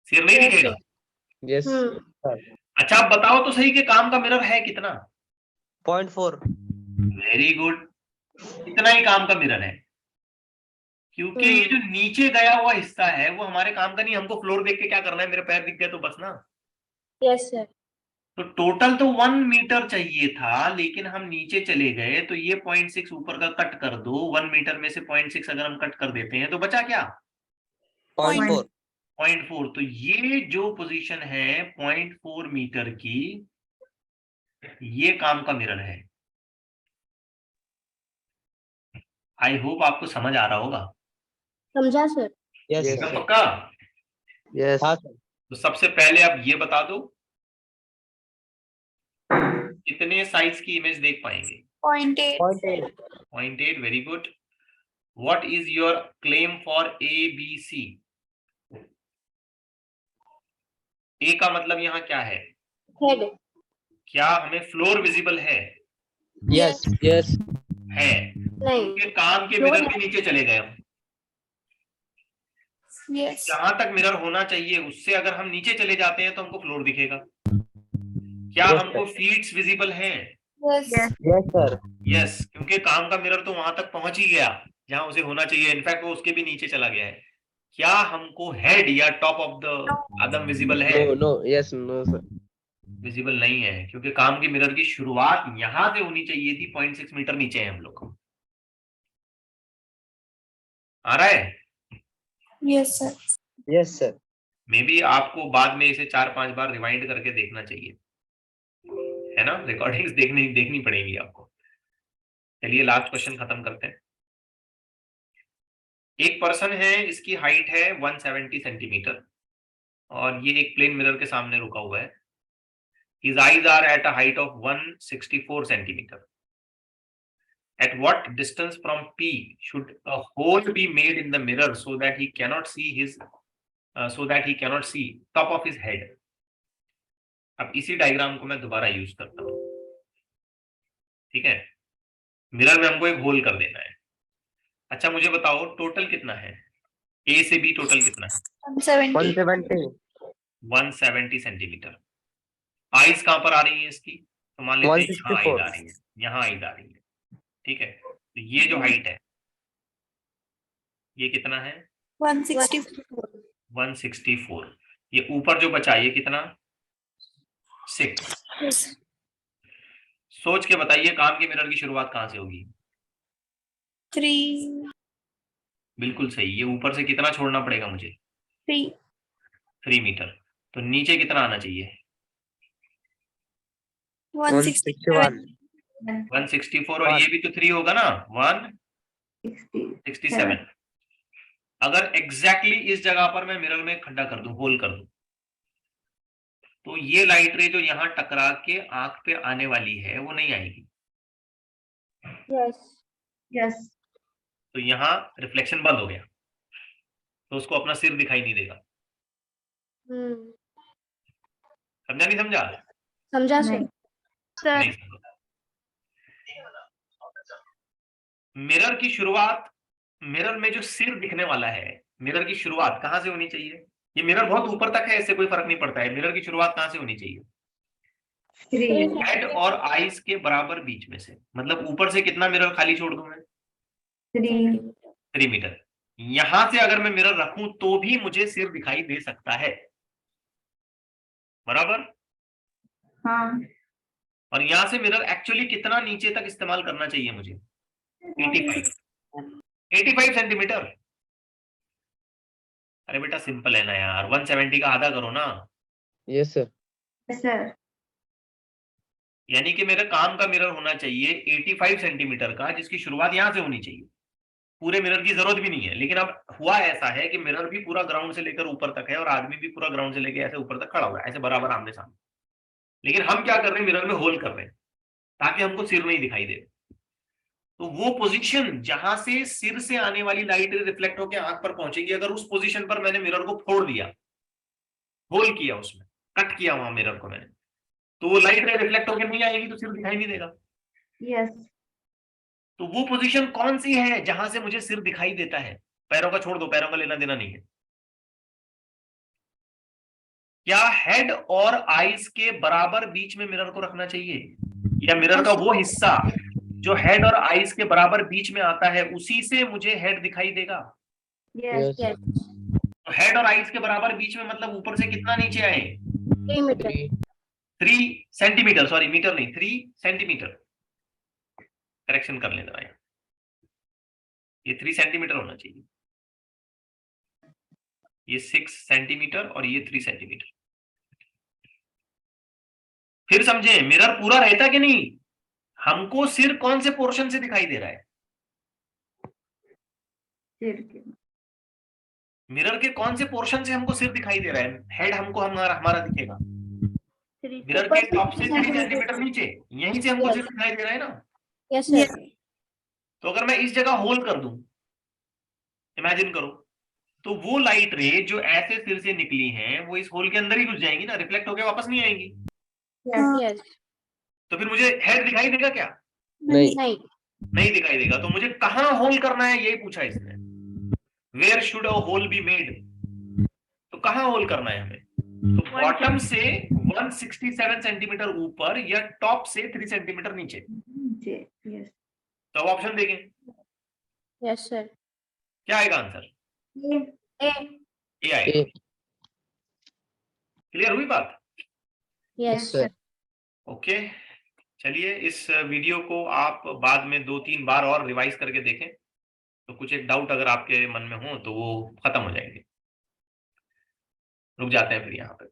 सिर नहीं Yes, दिखेगा। Yes, Hmm. sir. अच्छा, आप बताओ तो सही कि काम का मिरर है कितना? 0.4. वेरी गुड, इतना ही काम का मिरर है। क्योंकि ये जो नीचे गया हुआ हिस्सा है वो हमारे काम का नहीं। हमको फ्लोर देख के क्या करना है? मेरे पैर दिख गए तो बस ना। Yes, sir. तो टोटल तो 1 मीटर चाहिए था, लेकिन हम नीचे चले गए तो ये 0.6 ऊपर का कट कर दो। 1 मीटर में से 0.6 अगर हम कट कर देते हैं तो बचा क्या? 0.4. 0.4। तो ये जो पोजीशन है 0.4 मीटर की, ये काम का मिरर है। आई होप आपको समझ आ रहा होगा। समझा सर? Yes, एकदम sir. पक्का? Yes. हाँ, sir. तो सबसे पहले आप ये बता दो, कितने साइज की इमेज देख पाएंगे? 0.8. 0.8. 0.8। Very good. What is your claim for A B C? A का मतलब यहाँ क्या है? Head. क्या हमें फ्लोर विजिबल है? Yes. Yes. है, नहीं. क्योंकि काम के मिरर के नीचे चले गए हम। Yes. जहां तक मिरर होना चाहिए उससे अगर हम नीचे चले जाते हैं तो हमको फ्लोर दिखेगा। क्या Yes, हमको फीट्स विजिबल हैं? Yes. Yes, sir. यस, क्योंकि काम का मिरर तो वहां तक पहुंच ही गया जहां उसे होना चाहिए। इनफैक्ट वो उसके भी नीचे चला गया है। क्या हमको हेड या top of the Adam visible है? No, no. Yes, no, sir. Visible नहीं है, क्योंकि काम के मिरर की शुरुआत यहां से होनी चाहिए थी। 0.6 मीटर नीचे है हम लोग। आ रहा है? Yes, sir. Yes, sir. May be आपको बाद में इसे 4-5 बार रिवाइंड करके देखना चाहिए, है ना? रिकॉर्डिंग्स देखनी पड़ेगी आपको। चलिए लास्ट क्वेश्चन खत्म करते हैं। एक पर्सन है, इसकी हाइट है 170 सेंटीमीटर और ये एक प्लेन मिरर के सामने रुका हुआ है। His eyes are at a height of 164 centimeter. At what distance from P should a hole be made in the mirror so that he cannot see top of his head? अब इसी diagram को मैं दोबारा use करता हूं। ठीक है, mirror में हमको एक होल कर देना है। अच्छा, मुझे बताओ टोटल कितना है? ए से बी टोटल कितना है? 170. 170. 170 सेंटीमीटर। आइज कहां पर आ रही है इसकी? तो मान लेते हैं यहाँ आइज 164. आ रही है, यहाँ आइज आ रही है। ठीक है, तो ये जो हाइट है ये कितना है? 164. 164। ये ऊपर जो बचा ये कितना? 6। Yes. सोच के बताइए काम के मिरर की शुरुआत कहां से होगी? 3. बिल्कुल सही। ये ऊपर से कितना छोड़ना पड़ेगा मुझे? 3. 3 मीटर। तो नीचे कितना आना चाहिए? 161. 164। और ये भी तो 3 होगा ना, 167। अगर एग्जैक्टली इस जगह पर मैं मिरर में खड्डा कर दूं, होल कर दूं, तो ये लाइट रे जो यहां टकरा के आंख पे आने वाली है वो नहीं आएगी। Yes. Yes. तो यहाँ रिफ्लेक्शन बंद हो गया, तो उसको अपना सिर दिखाई नहीं देगा। समझा नहीं समझा? समझा सर। नहीं सर नहीं समझा। मिरर की शुरुआत, मिरर में जो सिर दिखने वाला है, मिरर की शुरुआत कहां से होनी चाहिए? ये मिरर बहुत ऊपर तक है, इससे कोई फर्क नहीं पड़ता है। मिरर की शुरुआत कहां से होनी चाहिए? 3 हेड और आईज के बराबर बीच में से, मतलब ऊपर से कितना मिरर खाली छोड़ दूं मैं? 3 3 मीटर। यहां से अगर मैं मिरर रखूं तो भी मुझे सिर दिखाई दे सकता है, बराबर? हाँ और यहां से मिरर एक्चुअली कितना नीचे तक इस्तेमाल करना चाहिए मुझे? 85 सेंटीमीटर। अरे बेटा सिंपल है ना यार, 170 का आधा करो ना। Yes, sir. सर यानी कि मेरे काम का मिरर होना चाहिए 85 सेंटीमीटर का, जिसकी शुरुआत यहां से होनी चाहिए। पूरे मिरर की जरूरत भी नहीं है, लेकिन अब हुआ ऐसा है कि मिरर भी पूरा ग्राउंड से लेकर ऊपर तक है और आदमी भी पूरा ग्राउंड से लेकर ऐसे ऊपर तक खड़ा हुआ है, ऐसे बराबर आमने सामने। लेकिन हम क्या कर रहे हैं, मिरर में होल कर रहे हैं ताकि हमको सिर नहीं दिखाई दे। तो वो पोजीशन जहां से सिर से आने वाली लाइट रिफ्लेक्ट होकर आंख पर पहुंचेगी, अगर उस पोजीशन पर मैंने मिरर को फोड़ दिया, होल किया, उसमें कट किया वहां मिरर को मैंने, तो वो लाइट रिफ्लेक्ट होकर नहीं आएगी, तो सिर दिखाई नहीं देगा। यस तो वो पोजीशन कौन सी है जहां से मुझे सिर दिखाई देता है? पैरों का छोड़ दो, पैरों का लेना देना नहीं है। क्या हेड और आईज के बराबर बीच में मिरर को रखना चाहिए, या मिरर का वो हिस्सा जो हेड और आईज के बराबर बीच में आता है उसी से मुझे हेड दिखाई देगा? Yes Yes. तो हेड और आईज के बराबर बीच में मतलब ऊपर से कितना नीचे आए? 3 मीटर। 3 सेंटीमीटर, सॉरी मीटर नहीं, 3 सेंटीमीटर। करेक्शन कर लेना है, ये 3 सेंटीमीटर होना चाहिए, ये 6 सेंटीमीटर और ये 3 सेंटीमीटर। फिर समझे, मिरर पूरा रहता कि नहीं? हमको सिर कौन से पोर्शन से दिखाई दे रहा है? सिर के मिरर के कौन से पोर्शन से हमको सिर दिखाई दे रहा है? हेड हमको हमारा दिखेगा मिरर के टॉप से 3 सेंटीमीटर नीचे, यहीं से हमको सिर दिखाई दे रहा है ना। Yes sir. तो अगर मैं इस जगह होल कर दूं, इमेजिन करो, तो वो लाइट रे जो ऐसे सिर से निकली हैं वो इस होल के अंदर ही घुस जाएंगी ना, रिफ्लेक्ट होकर वापस नहीं आएंगी। यस। तो फिर मुझे हेड दिखाई देगा क्या? नहीं. नहीं। नहीं दिखाई देगा। तो मुझे कहां होल करना है यही पूछा इसने, where should a hole be made. तो कहां होल करना है हमें? तो बॉटम से 167 सेंटीमीटर ऊपर या टॉप से 3 सेंटीमीटर नीचे। यस तो अब ऑप्शन देखें, यस सर। क्या आएगा आंसर? ए। ए आएगा। A. क्लियर हुई बात? Yes Sir. ओके, चलिए इस वीडियो को आप बाद में 2-3 बार और रिवाइज करके देखें, तो कुछ एक डाउट अगर आपके मन में हो तो वो खत्म हो जाएंगे। रुक जाते हैं फिर यहाँ पे।